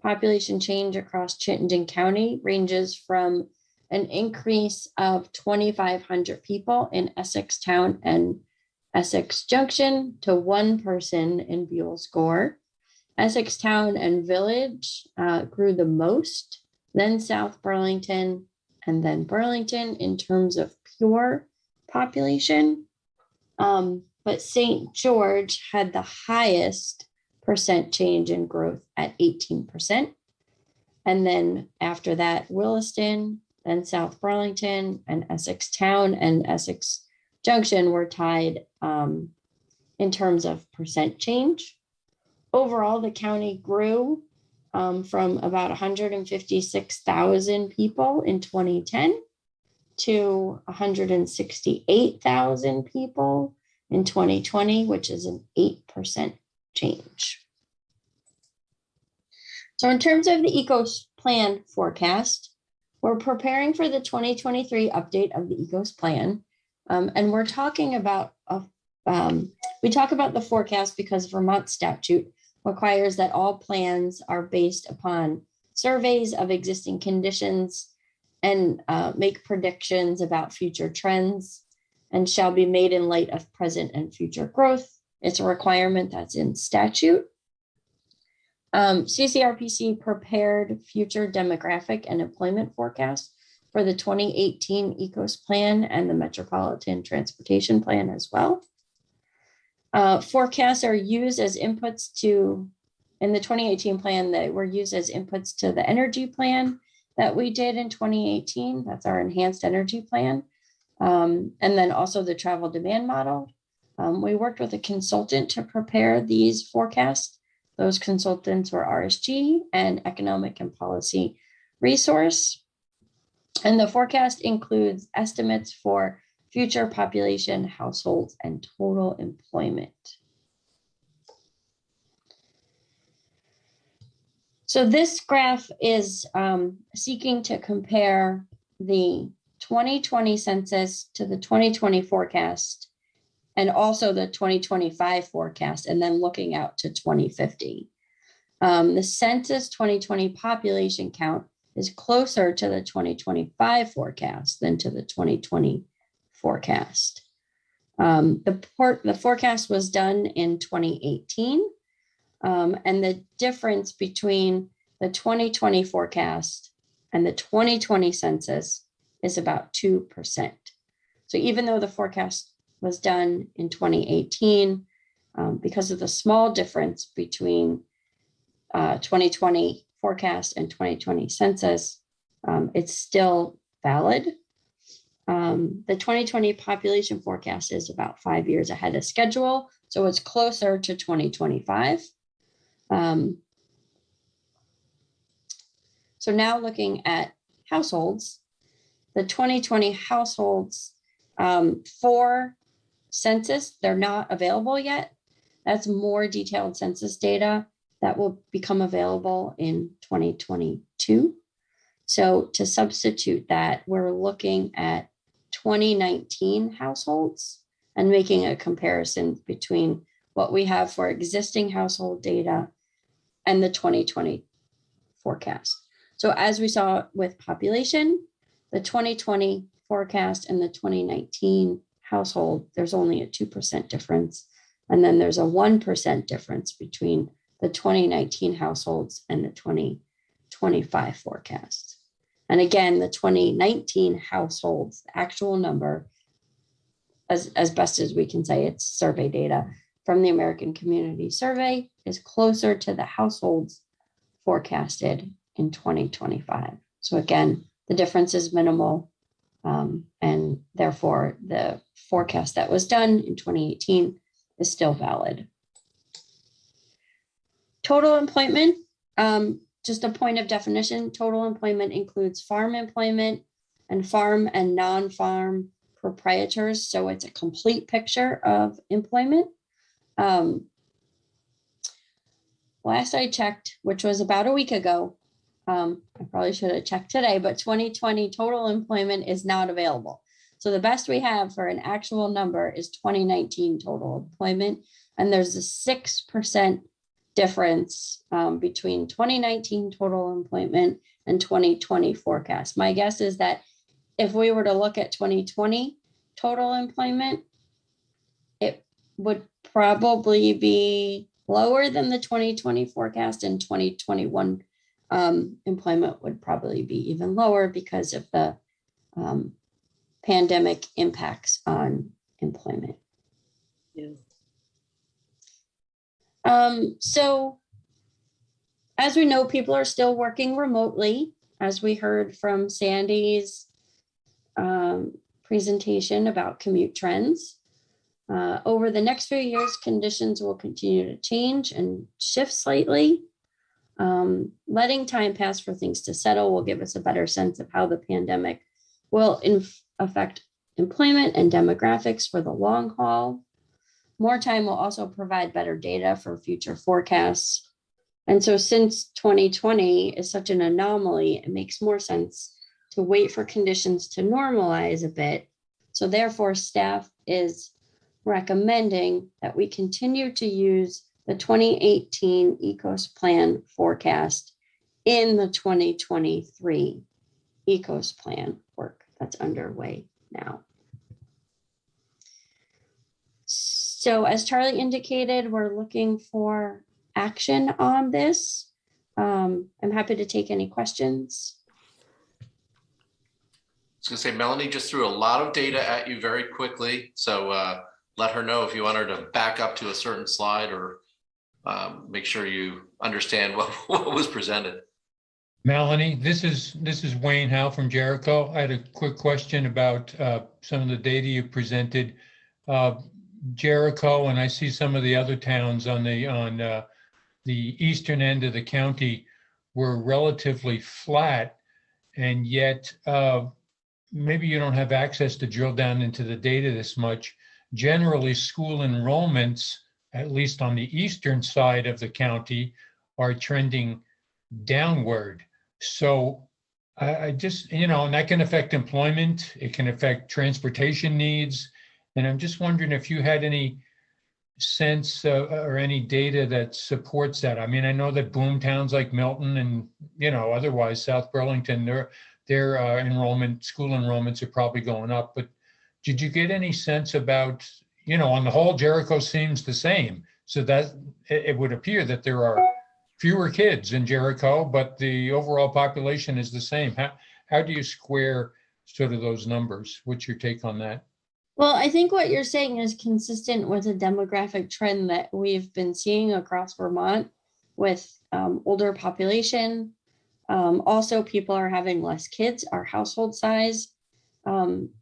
population change across Chittenden County ranges from an increase of 2,500 people in Essex Town and Essex Junction to 1 person in Buell's Gore. Essex Town and Village grew the most, then South Burlington, and then Burlington in terms of pure population. But St. George had the highest percent change in growth at 18%. And then after that, Williston, then South Burlington, and Essex Town and Essex Junction were tied in terms of percent change. Overall, the county grew from about 156,000 people in 2010 to 168,000 people in 2020, which is an 8% change. So in terms of the ECOS plan forecast, we're preparing for the 2023 update of the ECOS plan. And we're talking about, we talk about the forecast because Vermont statute requires that all plans are based upon surveys of existing conditions and make predictions about future trends and shall be made in light of present and future growth. It's a requirement that's in statute. CCRPC prepared future demographic and employment forecast for the 2018 ECOS plan and the Metropolitan Transportation Plan as well. Forecasts are used as inputs to, in the 2018 plan, they were used as inputs to the energy plan that we did in 2018. That's our enhanced energy plan. And then also the travel demand model. We worked with a consultant to prepare these forecasts. Those consultants were RSG and Economic and Policy Resource. And the forecast includes estimates for future population, households, and total employment. So this graph is seeking to compare the 2020 census to the 2020 forecast and also the 2025 forecast, and then looking out to 2050. The census 2020 population count is closer to the 2025 forecast than to the 2020 forecast. The forecast was done in 2018, and the difference between the 2020 forecast and the 2020 census is about 2%. So even though the forecast was done in 2018, because of the small difference between 2020 forecast and 2020 census, it's still valid. The 2020 population forecast is about 5 years ahead of schedule, so it's closer to 2025. So now looking at households, the 2020 households for census, they're not available yet. That's more detailed census data that will become available in 2022. So to substitute that, we're looking at 2019 households and making a comparison between what we have for existing household data and the 2020 forecast. So as we saw with population, the 2020 forecast and the 2019 household, there's only a 2% difference. And then there's a 1% difference between the 2019 households and the 2025 forecast. And again, the 2019 households, the actual number, as best as we can say, it's survey data from the American Community Survey, is closer to the households forecasted in 2025. So again, the difference is minimal. And therefore, the forecast that was done in 2018 is still valid. Total employment, just a point of definition, total employment includes farm employment and farm and non-farm proprietors. So it's a complete picture of employment. Last I checked, which was about a week ago, I probably should have checked today, but 2020 total employment is not available. So the best we have for an actual number is 2019 total employment. And there's a 6% difference between 2019 total employment and 2020 forecast. My guess is that if we were to look at 2020 total employment, it would probably be lower than the 2020 forecast, and 2021 employment would probably be even lower because of the pandemic impacts on employment.
Yeah.
So as we know, people are still working remotely, as we heard from Sandy's presentation about commute trends. Over the next few years, conditions will continue to change and shift slightly. Letting time pass for things to settle will give us a better sense of how the pandemic will affect employment and demographics for the long haul. More time will also provide better data for future forecasts. And so since 2020 is such an anomaly, it makes more sense to wait for conditions to normalize a bit. So therefore, staff is recommending that we continue to use the 2018 ECOS plan forecast in the 2023 ECOS plan work that's underway now. So as Charlie indicated, we're looking for action on this. I'm happy to take any questions.
I was gonna say, Melanie just threw a lot of data at you very quickly. So let her know if you want her to back up to a certain slide or make sure you understand what was presented.
Melanie, this is Wayne Howe from Jericho. I had a quick question about some of the data you presented. Jericho, and I see some of the other towns on the eastern end of the county were relatively flat, and yet maybe you don't have access to drill down into the data this much. Generally, school enrollments, at least on the eastern side of the county, are trending downward. So I just, and that can affect employment, it can affect transportation needs. And I'm just wondering if you had any sense or any data that supports that. I mean, I know that boom towns like Milton and, otherwise South Burlington, their school enrollments are probably going up. But did you get any sense about, on the whole, Jericho seems the same. So that it would appear that there are fewer kids in Jericho, but the overall population is the same. How do you square sort of those numbers? What's your take on that?
Well, I think what you're saying is consistent with a demographic trend that we've been seeing across Vermont with older population. Also, people are having less kids. Our household size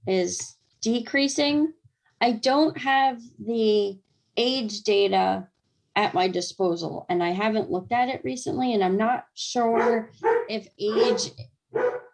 is decreasing. I don't have the age data at my disposal, and I haven't looked at it recently, and I'm not sure if age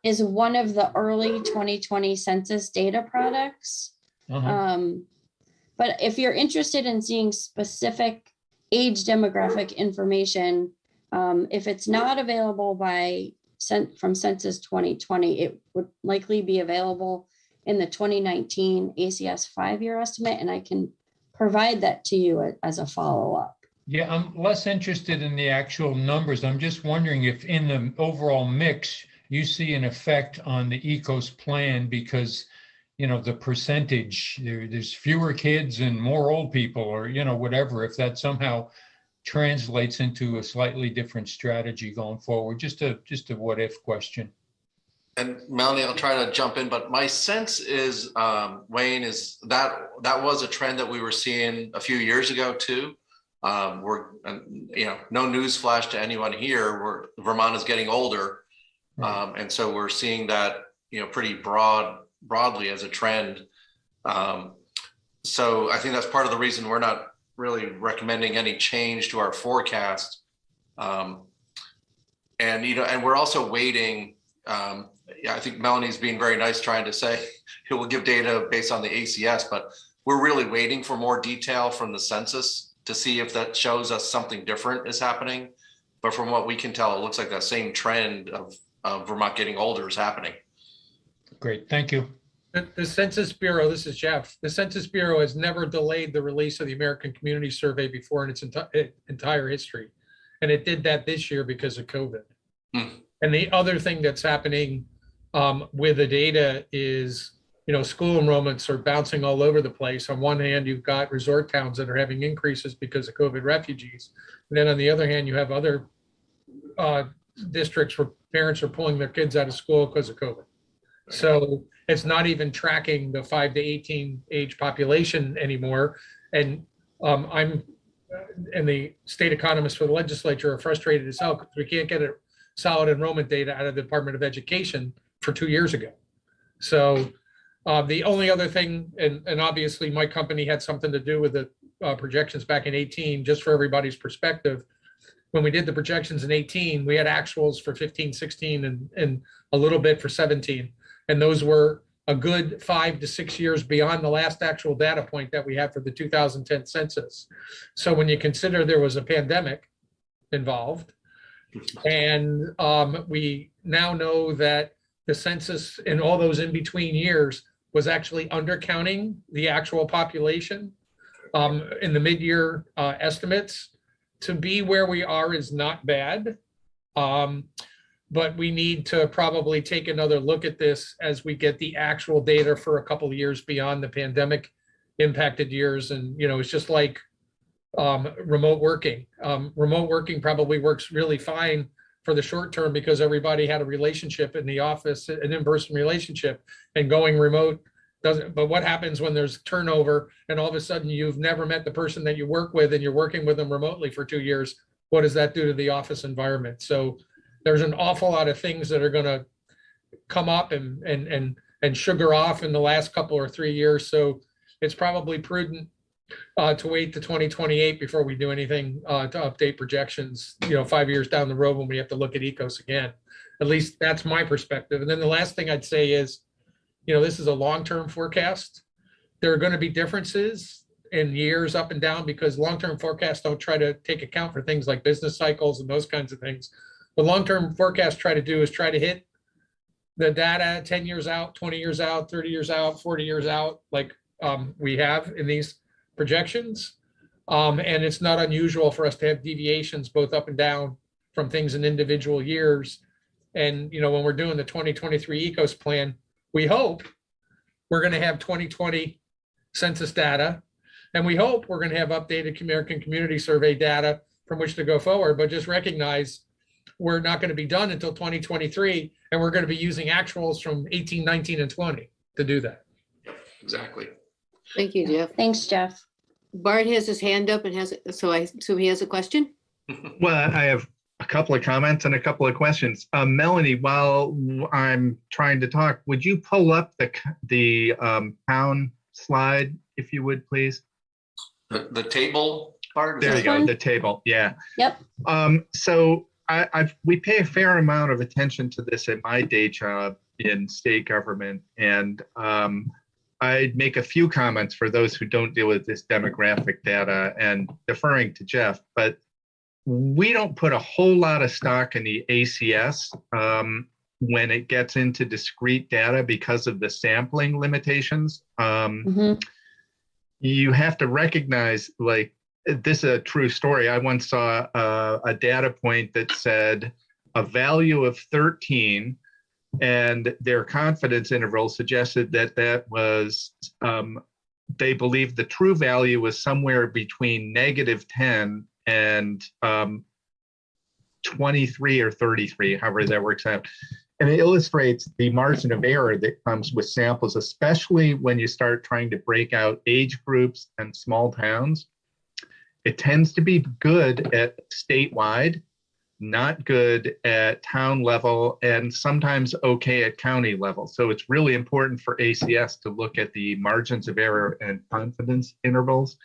is one of the early 2020 census data products. But if you're interested in seeing specific age demographic information, if it's not available from Census 2020, it would likely be available in the 2019 ACS 5-year estimate, and I can provide that to you as a follow-up.
Yeah, I'm less interested in the actual numbers. I'm just wondering if in the overall mix, you see an effect on the ECOS plan because the percentage, there's fewer kids and more old people, or, whatever, if that somehow translates into a slightly different strategy going forward, just a what if question.
And Melanie, I'll try to jump in, but my sense is, Wayne, is that was a trend that we were seeing a few years ago too. No news flash to anyone here, Vermont is getting older. And so we're seeing that, pretty broad broadly as a trend. So I think that's part of the reason we're not really recommending any change to our forecast. And we're also waiting. I think Melanie's being very nice, trying to say it will give data based on the ACS, but we're really waiting for more detail from the census to see if that shows us something different is happening. But from what we can tell, it looks like that same trend of Vermont getting older is happening.
Great, thank you.
The Census Bureau, this is Jeff. The Census Bureau has never delayed the release of the American Community Survey before in its entire history. And it did that this year because of COVID. And the other thing that's happening with the data is, school enrollments are bouncing all over the place. On one hand, you've got resort towns that are having increases because of COVID refugees. And then on the other hand, you have other districts where parents are pulling their kids out of school because of COVID. So it's not even tracking the 5 to 18 age population anymore. And and the state economists for the legislature are frustrated as hell because we can't get a solid enrollment data out of the Department of Education for 2 years ago. So the only other thing, and obviously my company had something to do with the projections back in 18, just for everybody's perspective. When we did the projections in 18, we had actuals for 15, 16, and a little bit for 17. And those were a good 5 to 6 years beyond the last actual data point that we had for the 2010 census. So when you consider there was a pandemic involved, and we now know that the census in all those in between years was actually undercounting the actual population in the mid-year estimates. To be where we are is not bad. But we need to probably take another look at this as we get the actual data for a couple of years beyond the pandemic impacted years. And, it's just like remote working. Remote working probably works really fine for the short term because everybody had a relationship in the office, an in-person relationship, and going remote doesn't. But what happens when there's turnover and all of a sudden you've never met the person that you work with and you're working with them remotely for 2 years? What does that do to the office environment? So there's an awful lot of things that are going to come up and sugar off in the last couple or 3 years. So it's probably prudent to wait to 2028 before we do anything to update projections, 5 years down the road when we have to look at ECOS again. At least that's my perspective. And then the last thing I'd say is, this is a long-term forecast. There are going to be differences in years up and down because long-term forecasts don't try to take account for things like business cycles and those kinds of things. What long-term forecasts try to do is try to hit the data 10 years out, 20 years out, 30 years out, 40 years out, like we have in these projections. And it's not unusual for us to have deviations both up and down from things in individual years. And, when we're doing the 2023 ECOS plan, we hope we're going to have 2020 census data. And we hope we're going to have updated American Community Survey data from which to go forward, but just recognize we're not going to be done until 2023, and we're going to be using actuals from 18, 19, and 20 to do that.
Exactly.
Thank you, Jeff.
Thanks, Jeff.
Bart has his hand up and so I assume he has a question?
Well, I have a couple of comments and a couple of questions. Melanie, while I'm trying to talk, would you pull up the town slide, if you would, please?
The table part?
There you go, the table, yeah.
Yep.
So we pay a fair amount of attention to this at my day job in state government, and I'd make a few comments for those who don't deal with this demographic data and deferring to Jeff, but we don't put a whole lot of stock in the ACS when it gets into discrete data because of the sampling limitations. You have to recognize, like, this is a true story. I once saw a data point that said a value of 13, and their confidence interval suggested that was, they believed the true value was somewhere between -10 and 23 or 33, however that works out. And it illustrates the margin of error that comes with samples, especially when you start trying to break out age groups and small towns. It tends to be good at statewide, not good at town level, and sometimes okay at county level. So it's really important for ACS to look at the margins of error and confidence intervals,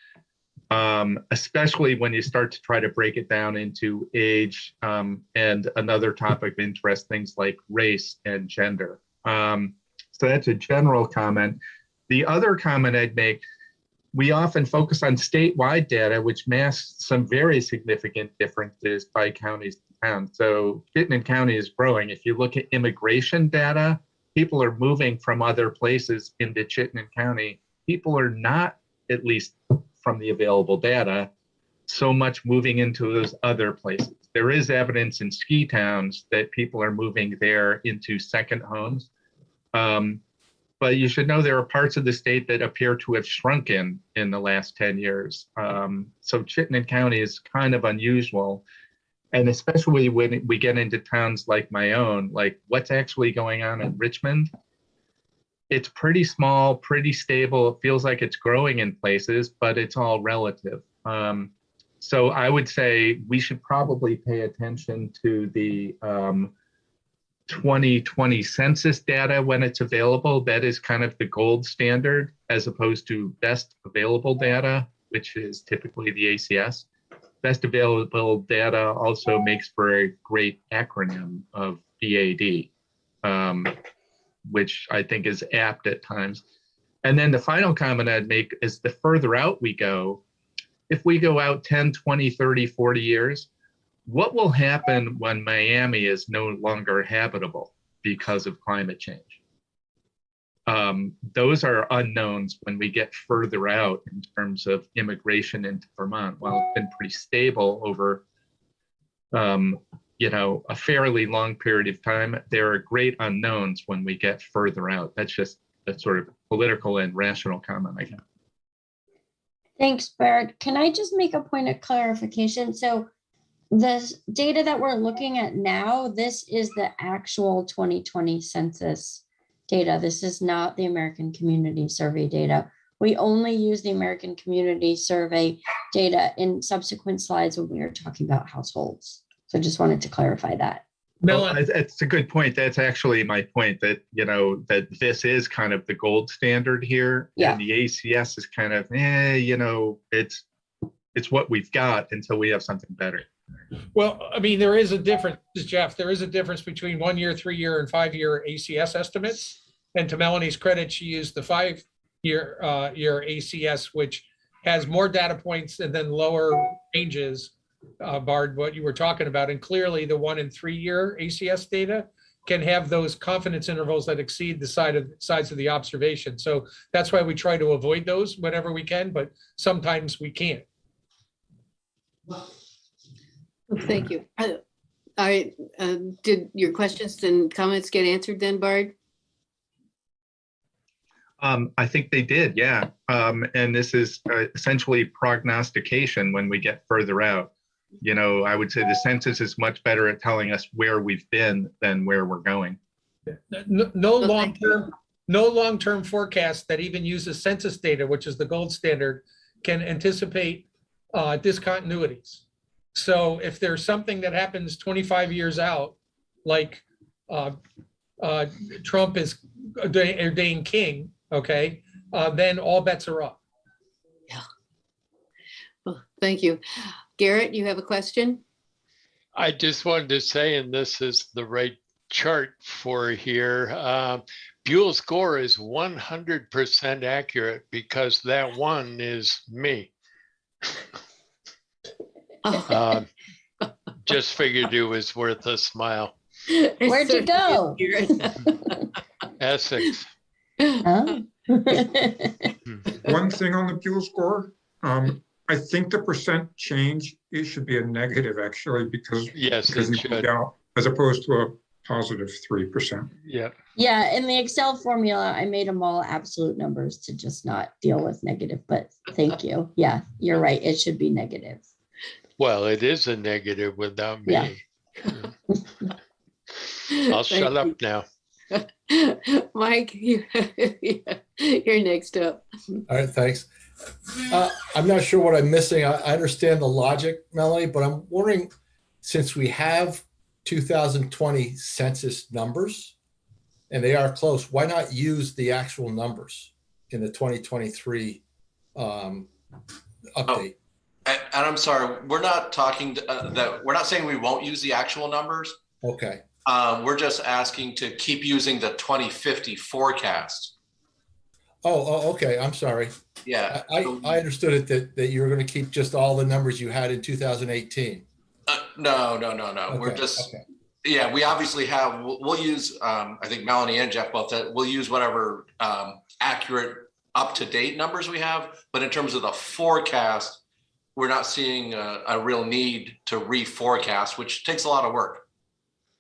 especially when you start to try to break it down into age and another topic of interest, things like race and gender. So that's a general comment. The other comment I'd make, we often focus on statewide data, which masks some very significant differences by counties and towns. So Chittenden County is growing. If you look at immigration data, people are moving from other places into Chittenden County. People are not, at least from the available data, so much moving into those other places. There is evidence in ski towns that people are moving there into second homes. But you should know there are parts of the state that appear to have shrunken in the last 10 years. So Chittenden County is kind of unusual. And especially when we get into towns like my own, like what's actually going on in Richmond, it's pretty small, pretty stable. It feels like it's growing in places, but it's all relative. So I would say we should probably pay attention to the 2020 census data when it's available. That is kind of the gold standard, as opposed to best available data, which is typically the ACS. Best available data also makes for a great acronym of BAD, which I think is apt at times. And then the final comment I'd make is the further out we go, if we go out 10, 20, 30, 40 years, what will happen when Miami is no longer habitable because of climate change? Those are unknowns when we get further out in terms of immigration into Vermont. While it's been pretty stable over, a fairly long period of time, there are great unknowns when we get further out. That's just a sort of political and rational comment I have.
Thanks, Barrett. Can I just make a point of clarification? So the data that we're looking at now, this is the actual 2020 census data. This is not the American Community Survey data. We only use the American Community Survey data in subsequent slides when we are talking about households. So just wanted to clarify that.
Well, it's a good point. That's actually my point, that, that this is kind of the gold standard here.
Yeah.
And the ACS is kind of, it's what we've got until we have something better.
Well, I mean, there is a difference, Jeff. There is a difference between 1 year, 3 year, and 5 year ACS estimates. And to Melanie's credit, she used the 5 year ACS, which has more data points and then lower ranges, Bard, what you were talking about. And clearly the 1 and 3 year ACS data can have those confidence intervals that exceed the size of the observation. So that's why we try to avoid those whenever we can, but sometimes we can't.
Thank you. Did your questions and comments get answered then, Bard?
I think they did, yeah. And this is essentially prognostication when we get further out. I would say the census is much better at telling us where we've been than where we're going.
No long-term forecast that even uses census data, which is the gold standard, can anticipate discontinuities. So if there's something that happens 25 years out, like Trump is ordained king, okay, then all bets are off.
Yeah. Well, thank you. Garrett, you have a question?
I just wanted to say, and this is the right chart for here, Buell's score is 100% accurate because that one is me. Just figured it was worth a smile.
Where'd you go?
Essex.
Oh.
One thing on the Buell score, I think the percent change, it should be a negative actually, because
yes,
it should, down, as opposed to a positive 3%.
Yeah.
Yeah, in the Excel formula, I made them all absolute numbers to just not deal with negative, but thank you. Yeah, you're right. It should be negative.
Well, it is a negative without me.
Yeah.
I'll shut up now.
Mike, you're next up.
All right, thanks. I'm not sure what I'm missing. I understand the logic, Melanie, but I'm wondering, since we have 2020 census numbers and they are close, why not use the actual numbers in the 2023 update?
And I'm sorry, we're not talking that we're not saying we won't use the actual numbers.
Okay.
We're just asking to keep using the 2050 forecast.
Oh, okay. I'm sorry.
Yeah.
I understood it that you were going to keep just all the numbers you had in 2018.
No.
Okay,
We're just,
okay.
yeah, we obviously have, we'll use, I think Melanie and Jeff both said, we'll use whatever accurate up-to-date numbers we have. But in terms of the forecast, we're not seeing a real need to reforecast, which takes a lot of work.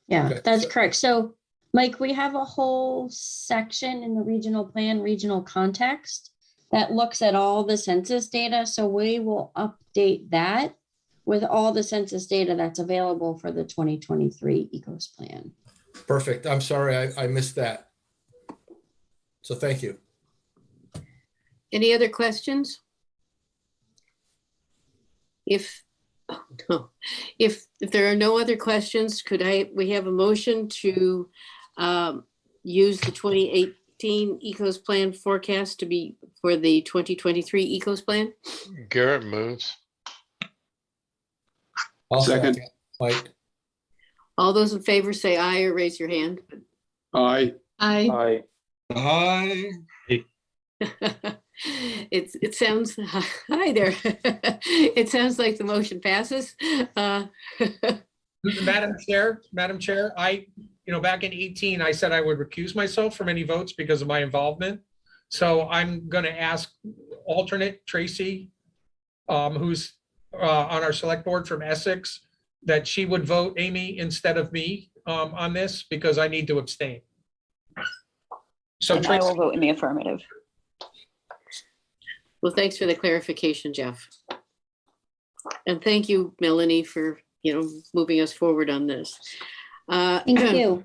Yeah,
Okay,
that's
so-
correct. So, Mike, we have a whole section in the regional plan, regional context, that looks at all the census data. So we will update that with all the census data that's available for the 2023 ECOS plan.
Perfect. I'm sorry, I missed that. So thank you.
Any other questions? If there are no other questions, we have a motion to use the 2018 ECOS plan forecast to be for the 2023 ECOS plan?
Garrett moves.
I'll
Second.
Mike.
All those in favor say aye or raise your hand.
Aye.
Aye.
Aye.
It sounds, hi there. It sounds like the motion passes.
Madam Chair, back in 18, I said I would recuse myself from any votes because of my involvement. So I'm going to ask alternate Tracy, who's on our select board from Essex, that she would vote Amy instead of me on this because I need to abstain. So
And I will vote in the affirmative.
Well, thanks for the clarification, Jeff. And thank you, Melanie, for, moving us forward on this.
Thank you.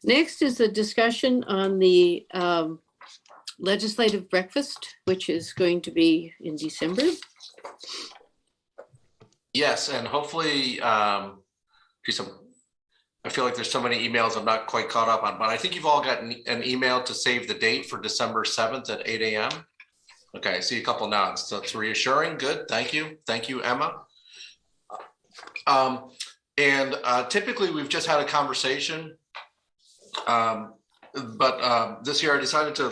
Next is a discussion on the legislative breakfast, which is going to be in December.
Yes, and hopefully, I feel like there's so many emails I'm not quite caught up on, but I think you've all gotten an email to save the date for December 7th at 8 a.m. Okay, I see a couple nods. So it's reassuring. Good. Thank you. Thank you, Emma. Typically we've just had a conversation. But this year I decided to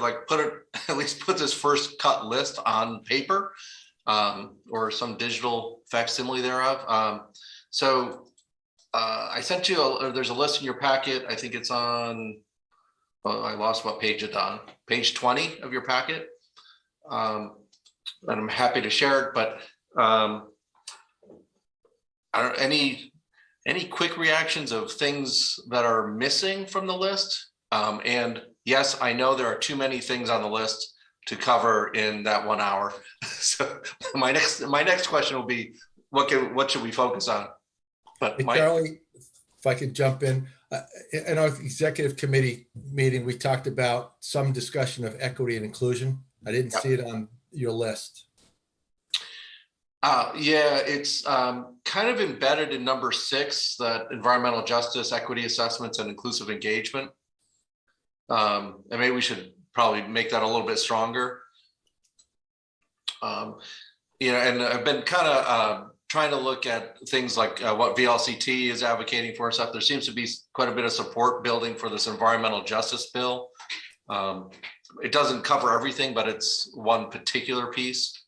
at least put this first cut list on paper or some digital facsimile thereof. I sent you, there's a list in your packet. I think it's on, I lost what page it's on, page 20 of your packet. And I'm happy to share it, but any quick reactions of things that are missing from the list? And yes, I know there are too many things on the list to cover in that 1 hour. So my next question will be, what should we focus on? But
Hey, Charlie, if I could jump in our executive committee meeting, we talked about some discussion of equity and inclusion. I didn't see it on your list.
Yeah, it's kind of embedded in number 6, that environmental justice, equity assessments, and inclusive engagement. And maybe we should probably make that a little bit stronger. And I've been kind of trying to look at things like what VLCT is advocating for and stuff. There seems to be quite a bit of support building for this environmental justice bill. It doesn't cover everything, but it's one particular piece.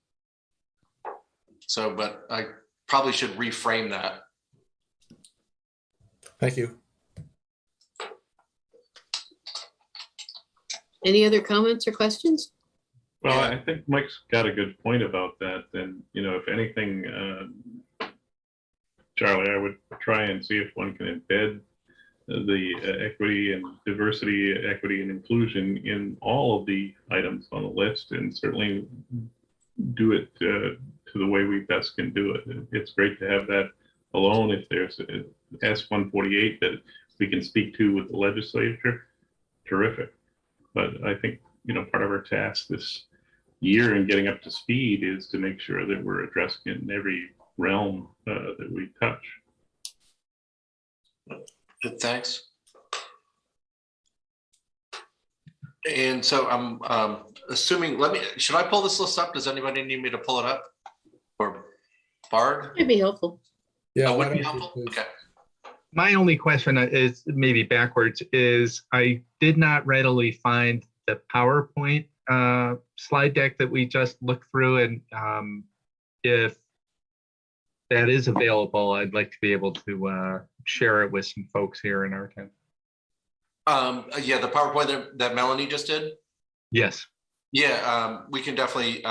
So, but I probably should reframe that.
Thank you.
Any other comments or questions?
Well, I think Mike's got a good point about that. And, if anything, Charlie, I would try and see if one can embed the equity and diversity, equity and inclusion in all of the items on the list, and certainly do it to the way we best can do it. It's great to have that alone. If there's a S-148 that we can speak to with the legislature, terrific. But I think, part of our task this year in getting up to speed is to make sure that we're addressing it in every realm that we touch.
Thanks. And so I'm assuming, should I pull this list up? Does anybody need me to pull it up? Or Bard?
It'd be helpful.
Yeah,
Would
why
be
don't you,
helpful?
please?
Okay.
My only question is maybe backwards is I did not readily find the PowerPoint slide deck that we just looked through, and if that is available, I'd like to be able to share it with some folks here in our town.
Yeah, the PowerPoint that Melanie just did.
Yes.
Yeah, we can definitely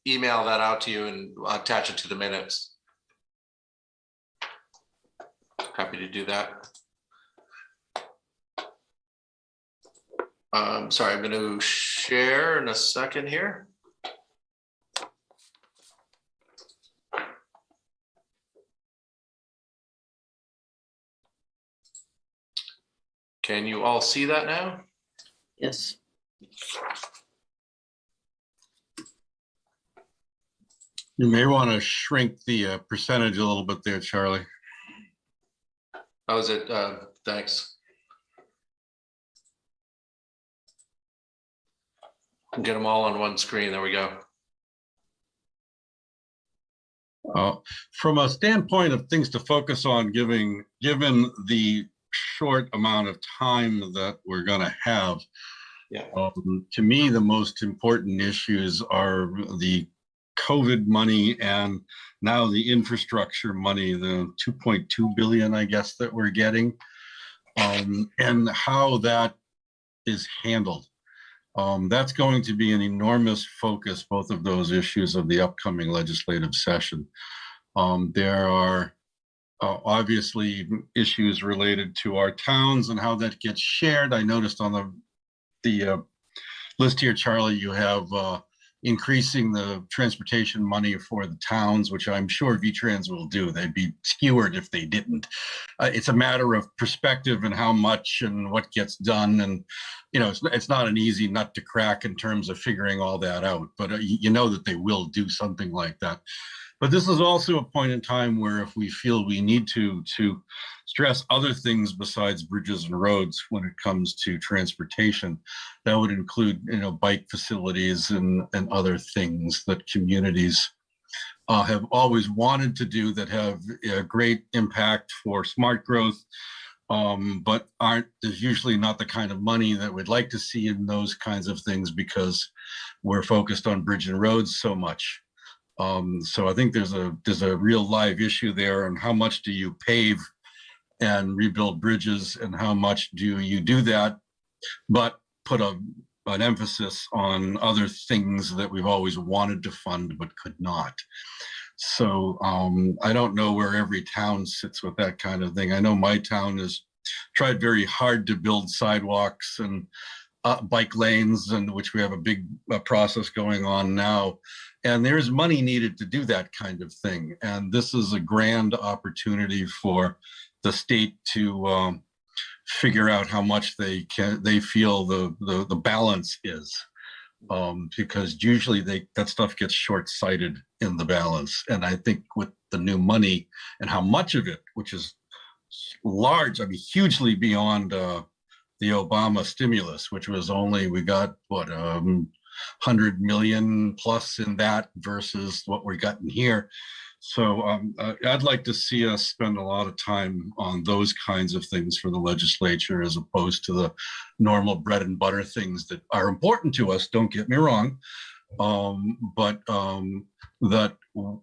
email that out to you and attach it to the minutes. Happy to do that. Sorry, I'm going to share in a second here. Can you all see that now?
Yes.
You may want to shrink the percentage a little bit there, Charlie.
Oh, is it? Thanks. Get them all on one screen. There we go.
From a standpoint of things to focus on, given the short amount of time that we're going to have,
yeah.
To me, the most important issues are the COVID money and now the infrastructure money, the 2.2 billion, I guess, that we're getting, and how that is handled. That's going to be an enormous focus, both of those issues of the upcoming legislative session. There are obviously issues related to our towns and how that gets shared. I noticed on the list here, Charlie, you have increasing the transportation money for the towns, which I'm sure VTrans will do. They'd be skewered if they didn't. It's a matter of perspective and how much and what gets done. And, you know, it's not an easy nut to crack in terms of figuring all that out, but you know that they will do something like that. But this is also a point in time where if we feel we need to stress other things besides bridges and roads when it comes to transportation, that would include, you know, bike facilities and other things that communities have always wanted to do that have a great impact for smart growth, but there's usually not the kind of money that we'd like to see in those kinds of things because we're focused on bridge and roads so much. So I think there's a real live issue there, and how much do you pave and rebuild bridges, and how much do you do that, but put an emphasis on other things that we've always wanted to fund but could not. So I don't know where every town sits with that kind of thing. I know my town has tried very hard to build sidewalks and bike lanes, and which we have a big process going on now. And there's money needed to do that kind of thing. And this is a grand opportunity for the state to figure out how much they feel the balance is, because usually that stuff gets short-sighted in the balance. And I think with the new money and how much of it, which is large, I mean, hugely beyond the Obama stimulus, which was only, we got what, 100 million plus in that versus what we're getting here. So I'd like to see us spend a lot of time on those kinds of things for the legislature, as opposed to the normal bread and butter things that are important to us, don't get me wrong, but that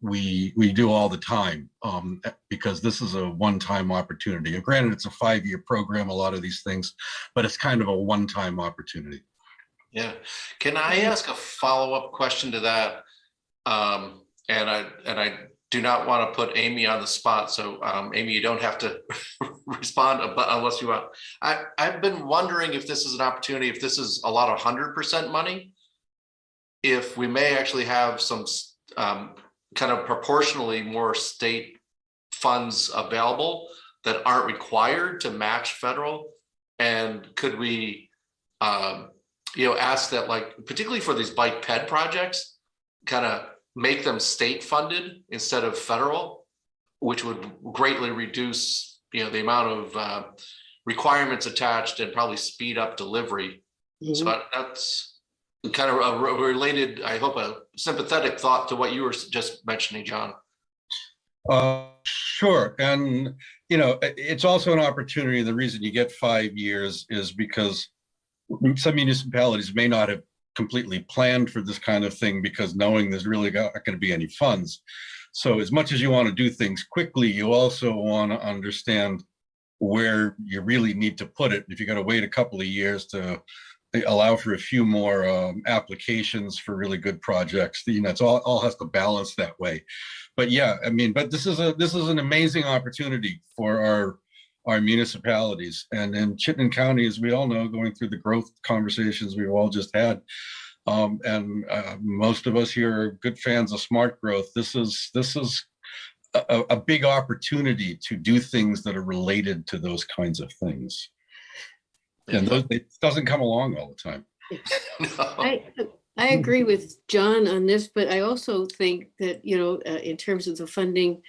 we do all the time, because this is a one-time opportunity. And granted, it's a 5-year program, a lot of these things, but it's kind of a one-time opportunity.
Yeah. Can I ask a follow-up question to that? And I do not want to put Amy on the spot. So Amy, you don't have to respond unless you want. I've been wondering if this is an opportunity, if this is a lot of 100% money, if we may actually have some kind of proportionally more state funds available that aren't required to match federal. And could we, ask that, like, particularly for these bike ped projects, kind of make them state funded instead of federal, which would greatly reduce, the amount of requirements attached and probably speed up delivery. So that's kind of a related, I hope, a sympathetic thought to what you were just mentioning, John.
Sure. And, it's also an opportunity. The reason you get 5 years is because some municipalities may not have completely planned for this kind of thing because knowing there's really not going to be any funds. So as much as you want to do things quickly, you also want to understand where you really need to put it. If you got to wait a couple of years to allow for a few more applications for really good projects, it's all has to balance that way. But yeah, but this is an amazing opportunity for our municipalities. And in Chittenden County, as we all know, going through the growth conversations we've all just had, and most of us here are good fans of smart growth. This is a big opportunity to do things that are related to those kinds of things. And it doesn't come along all the time.
I agree with John on this, but I also think that, in terms of the funding,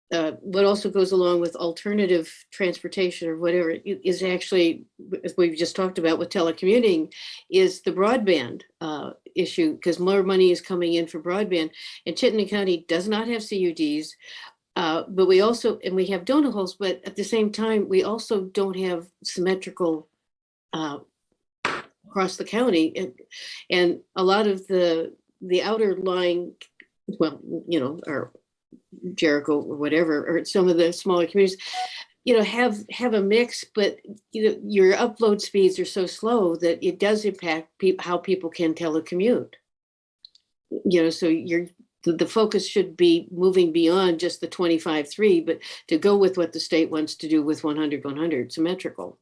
what also goes along with alternative transportation or whatever is actually, as we've just talked about with telecommuting, is the broadband issue, because more money is coming in for broadband. And Chittenden County does not have CUDs, but we have donut holes, but at the same time, we also don't have symmetrical across the county. And a lot of the outer lying, or Jericho or whatever, or some of the smaller communities, have a mix, but your upload speeds are so slow that it does impact how people can telecommute. So the focus should be moving beyond just the 25/3, but to go with what the state wants to do with 100/100 symmetrical.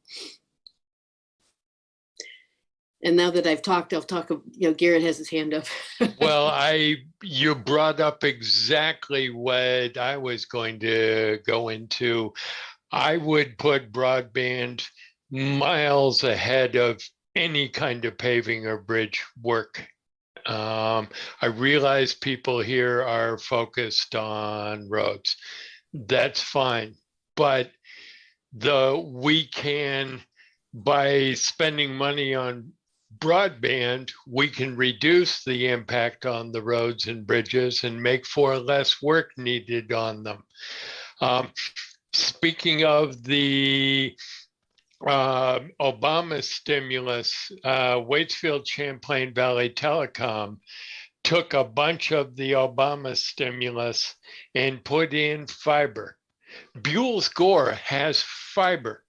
And now that I've talked, I'll talk. Garrett has his hand up.
Well, you brought up exactly what I was going to go into. I would put broadband miles ahead of any kind of paving or bridge work. I realize people here are focused on roads. That's fine, but we can, by spending money on broadband, we can reduce the impact on the roads and bridges and make for less work needed on them. Speaking of the Obama stimulus, Waitsfield Champlain Valley Telecom took a bunch of the Obama stimulus and put in fiber. Buell's Gore has fiber.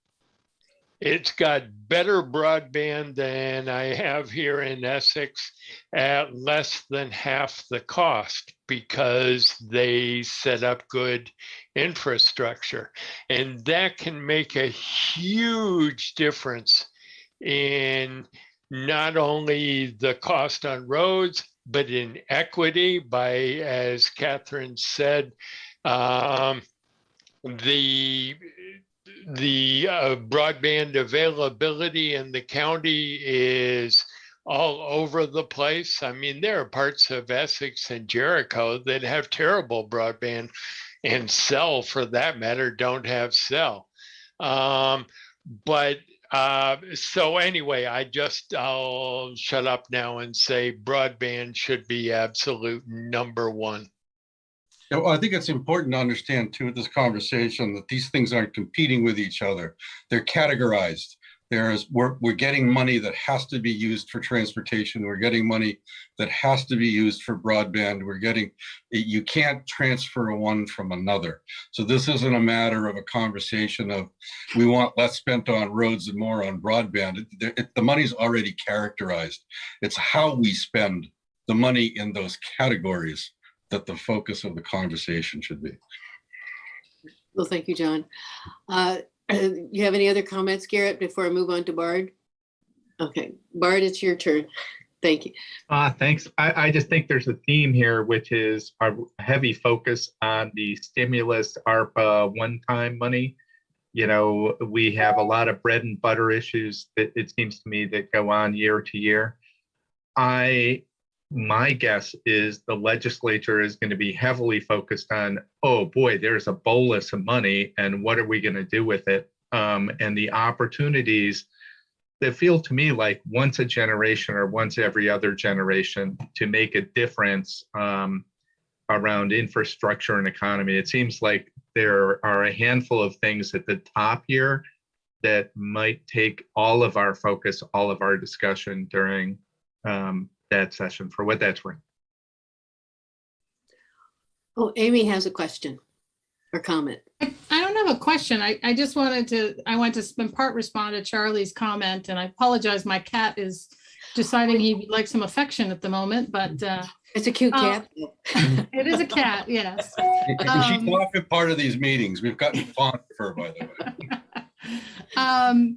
It's got better broadband than I have here in Essex at less than half the cost because they set up good infrastructure. And that can make a huge difference in not only the cost on roads, but in equity by, as Catherine said, the broadband availability in the county is all over the place. There are parts of Essex and Jericho that have terrible broadband, and cell, for that matter, don't have cell. So anyway, I'll shut up now and say broadband should be absolute number one.
Yeah, well, I think it's important to understand too, this conversation, that these things aren't competing with each other. They're categorized. We're getting money that has to be used for transportation. We're getting money that has to be used for broadband. You can't transfer one from another. So this isn't a matter of a conversation of we want less spent on roads and more on broadband. The money's already characterized. It's how we spend the money in those categories that the focus of the conversation should be.
Well, thank you, John. You have any other comments, Garrett, before I move on to Bard? Okay, Bard, it's your turn. Thank you.
Thanks. I just think there's a theme here, which is a heavy focus on the stimulus ARPA one-time money. We have a lot of bread and butter issues that it seems to me that go on year to year. I my guess is the legislature is going to be heavily focused on, oh boy, there's a bolus of money and what are we going to do with it? And the opportunities that feel to me like once a generation or once every other generation to make a difference around infrastructure and economy. It seems like there are a handful of things at the top here that might take all of our focus, all of our discussion during that session, for what that's worth.
Oh, Amy has a question or comment.
I don't have a question. I just wanted to, I want to in part respond to Charlie's comment, and I apologize. My cat is deciding he would like some affection at the moment, but
it's a cute cat.
It is a cat, yes.
She's often part of these meetings. We've gotten fond of her, by the way.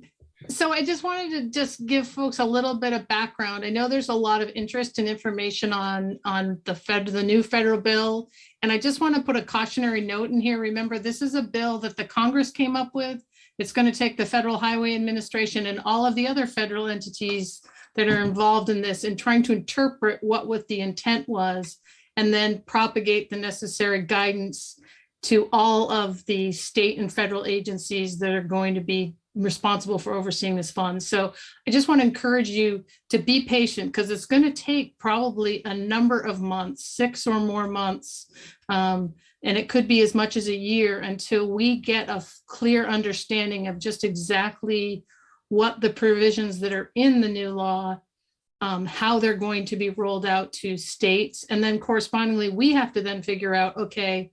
So I just wanted to just give folks a little bit of background. I know there's a lot of interest and information on the new federal bill. And I just want to put a cautionary note in here. Remember, this is a bill that the Congress came up with. It's going to take the Federal Highway Administration and all of the other federal entities that are involved in this and trying to interpret what the intent was, and then propagate the necessary guidance to all of the state and federal agencies that are going to be responsible for overseeing this fund. So I just want to encourage you to be patient, because it's going to take probably a number of months, 6 or more months. And it could be as much as a year until we get a clear understanding of just exactly what the provisions that are in the new law, how they're going to be rolled out to states. And then correspondingly, we have to then figure out, okay,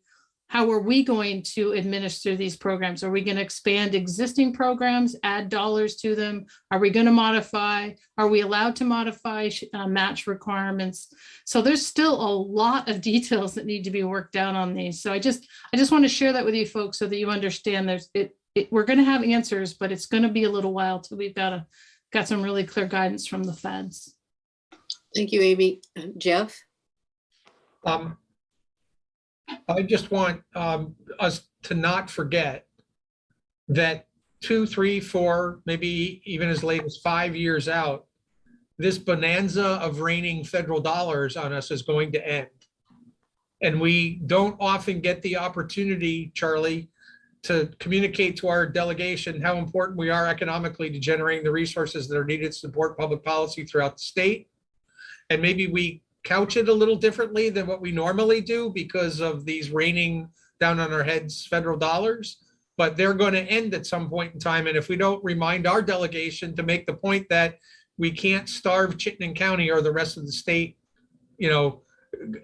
how are we going to administer these programs? Are we going to expand existing programs, add dollars to them? Are we going to modify? Are we allowed to modify match requirements? So there's still a lot of details that need to be worked out on these. So I just want to share that with you folks so that you understand we're going to have answers, but it's going to be a little while till we've got some really clear guidance from the feds.
Thank you, Amy. Jeff?
I just want us to not forget that 2, 3, 4, maybe even as late as 5 years out, this bonanza of raining federal dollars on us is going to end. And we don't often get the opportunity, Charlie, to communicate to our delegation how important we are economically to generating the resources that are needed to support public policy throughout the state. And maybe we couch it a little differently than what we normally do because of these raining down on our heads federal dollars, but they're going to end at some point in time. And if we don't remind our delegation to make the point that we can't starve Chittenden County or the rest of the state,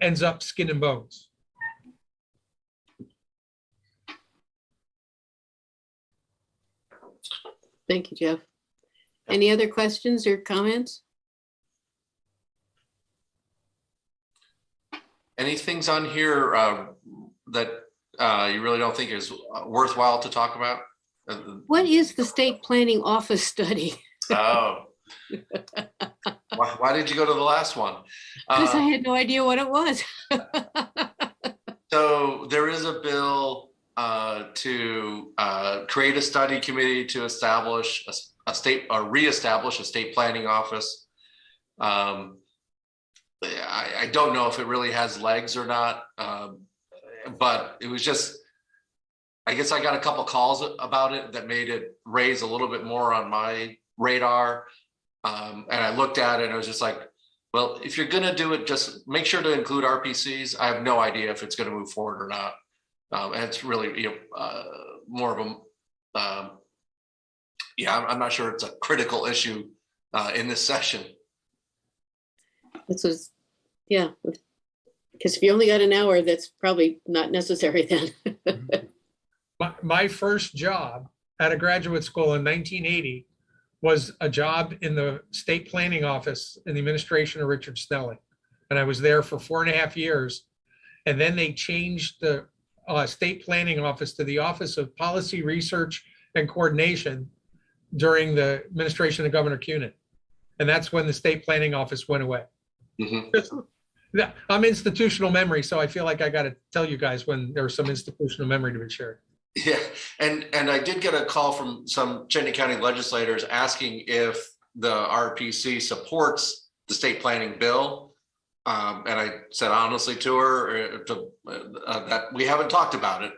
ends up skin and bones.
Thank you, Jeff. Any other questions or comments?
Any things on here that you really don't think is worthwhile to talk about?
What is the state planning office study?
Oh, why did you go to the last one?
Because I had no idea what it was.
So there is a bill to create a study committee to establish a state or reestablish a state planning office. I don't know if it really has legs or not, but it was just, I guess I got a couple calls about it that made it raise a little bit more on my radar. And I looked at it and I was just like, well, if you're going to do it, just make sure to include RPCs. I have no idea if it's going to move forward or not. And it's really more of a, I'm not sure it's a critical issue in this session.
This was, because if you only got an hour, that's probably not necessary then.
My first job at a graduate school in 1980 was a job in the state planning office in the administration of Richard Snelling. And I was there for 4.5 years. And then they changed the state planning office to the Office of Policy Research and Coordination during the administration of Governor Cunin. And that's when the state planning office went away. Mm-hmm. I'm institutional memory, so I feel like I got to tell you guys when there's some institutional memory to be shared.
Yeah, and I did get a call from some Chittenden County legislators asking if the RPC supports the state planning bill. And I said honestly to her that we haven't talked about it.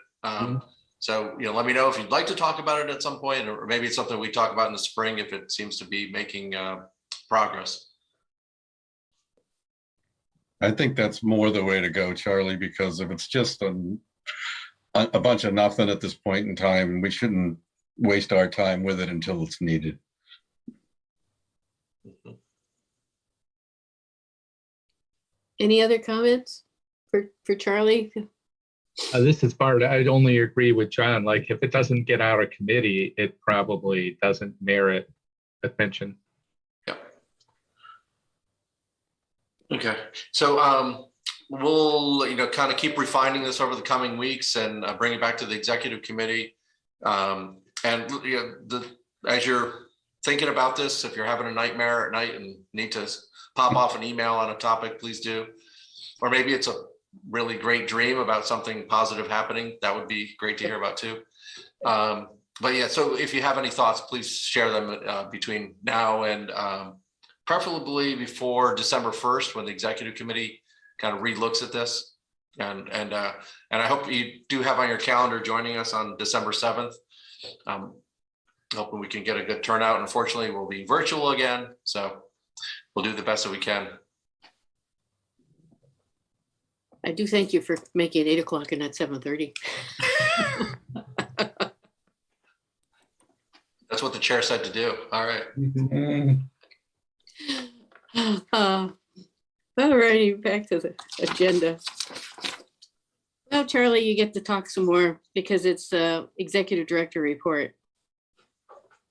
So, let me know if you'd like to talk about it at some point, or maybe it's something we talk about in the spring if it seems to be making progress.
I think that's more the way to go, Charlie, because if it's just a bunch of nothing at this point in time, we shouldn't waste our time with it until it's needed.
Any other comments for Charlie?
This is Bart. I'd only agree with John. Like, if it doesn't get out of committee, it probably doesn't merit attention.
Okay, so we'll kind of keep refining this over the coming weeks and bring it back to the executive committee. And as you're thinking about this, if you're having a nightmare at night and need to pop off an email on a topic, please do. Or maybe it's a really great dream about something positive happening. That would be great to hear about too. But yeah, so if you have any thoughts, please share them between now and preferably before December 1st, when the executive committee kind of re-looks at this. And I hope you do have on your calendar joining us on December 7th. Hoping we can get a good turnout. Unfortunately, we'll be virtual again, so we'll do the best that we can.
I do thank you for making it 8 o'clock and not 7:30.
That's what the chair said to do. All right.
All righty, back to the agenda. Well, Charlie, you get to talk some more because it's the executive director report.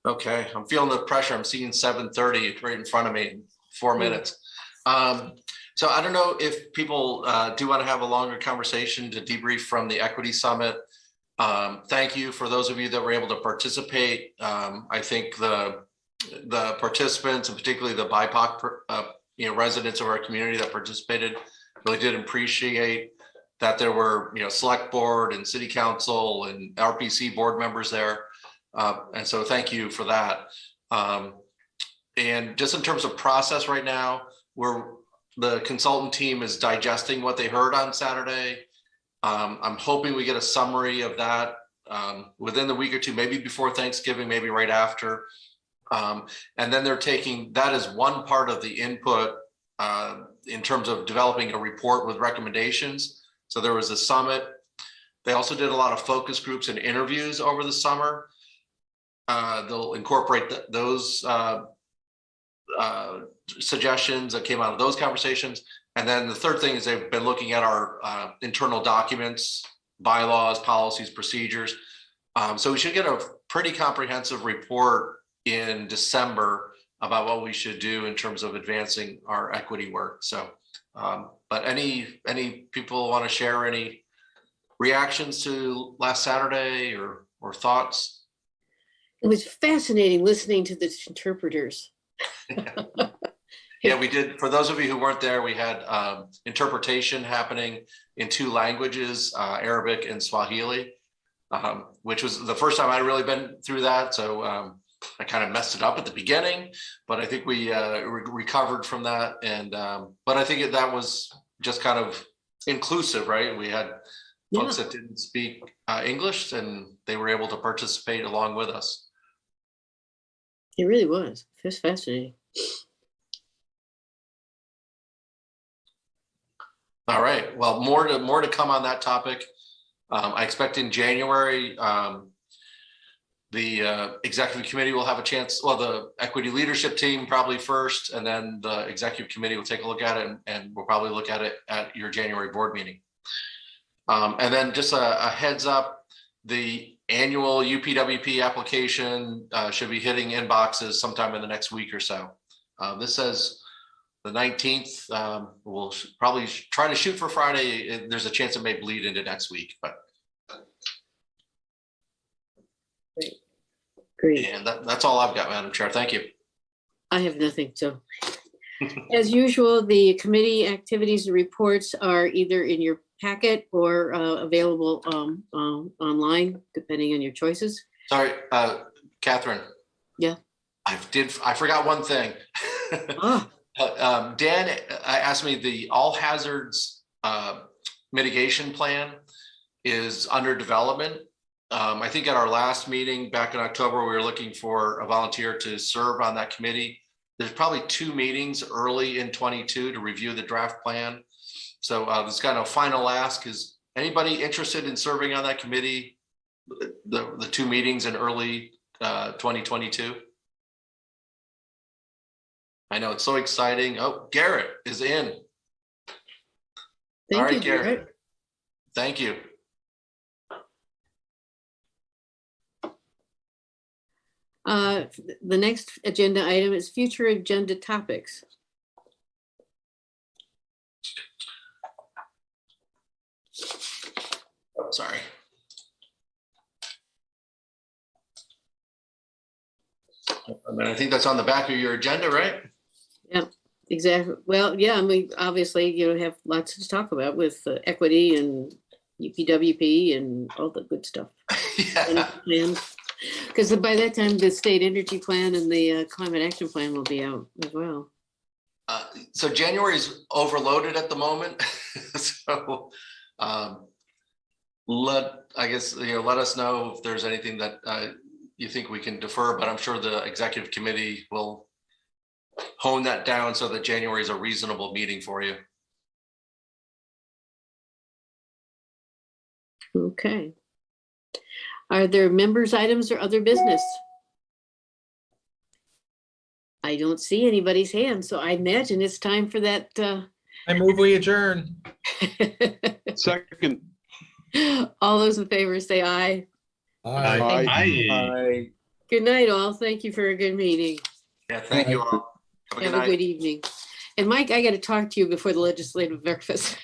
Okay, I'm feeling the pressure. I'm seeing 7:30 right in front of me in 4 minutes. So I don't know if people do want to have a longer conversation to debrief from the equity summit. Thank you for those of you that were able to participate. I think the participants, and particularly the BIPOC residents of our community that participated, really did appreciate that there were select board and city council and RPC board members there. And so thank you for that. And just in terms of process right now, the consultant team is digesting what they heard on Saturday. I'm hoping we get a summary of that within the week or two, maybe before Thanksgiving, maybe right after. And then they're taking that as one part of the input in terms of developing a report with recommendations. So there was a summit. They also did a lot of focus groups and interviews over the summer. They'll incorporate those suggestions that came out of those conversations. And then the third thing is they've been looking at our internal documents, bylaws, policies, procedures. So we should get a pretty comprehensive report in December about what we should do in terms of advancing our equity work. So, but any people want to share any reactions to last Saturday or thoughts?
It was fascinating listening to the interpreters.
Yeah, we did. For those of you who weren't there, we had interpretation happening in 2 languages, Arabic and Swahili, which was the first time I'd really been through that. So I kind of messed it up at the beginning, but I think we recovered from that. And but I think that was just kind of inclusive, right? We had folks that didn't speak English, and they were able to participate along with us.
It really was. It was fascinating.
All right. Well, more to come on that topic. I expect in January, the executive committee will have a chance. Well, the equity leadership team probably first, and then the executive committee will take a look at it, and we'll probably look at it at your January board meeting. And then just a heads up, the annual UPWP application should be hitting inboxes sometime in the next week or so. This says the 19th. We'll probably try to shoot for Friday. There's a chance it may bleed into next week, but.
Great.
And that's all I've got, Madam Chair. Thank you.
I have nothing. So as usual, the committee activities and reports are either in your packet or available online, depending on your choices.
Sorry, Catherine.
Yeah.
I forgot one thing. Dan asked me the all hazards mitigation plan is under development. I think at our last meeting back in October, we were looking for a volunteer to serve on that committee. There's probably 2 meetings early in 22 to review the draft plan. So this kind of final ask is anybody interested in serving on that committee? The 2 meetings in early 2022. I know it's so exciting. Oh, Garrett is in.
Thank you, Garrett.
Thank you.
The next agenda item is future agenda topics.
Oh, sorry. I think that's on the back of your agenda, right?
Yeah, exactly. Well, yeah, I mean, obviously, have lots to talk about with equity and UPWP and all the good stuff.
Yeah.
Because by that time, the state energy plan and the climate action plan will be out as well.
So January is overloaded at the moment. So let us know if there's anything that you think we can defer, but I'm sure the executive committee will hone that down so that January is a reasonable meeting for you.
Okay. Are there members' items or other business? I don't see anybody's hand, so I imagine it's time for that.
I move we adjourn.
Second.
All those in favor say aye.
Aye.
Aye.
Good night, all. Thank you for a good meeting.
Yeah, thank you all. Have a good
Have a
night.
good evening. And Mike, I got to talk to you before the legislative breakfast.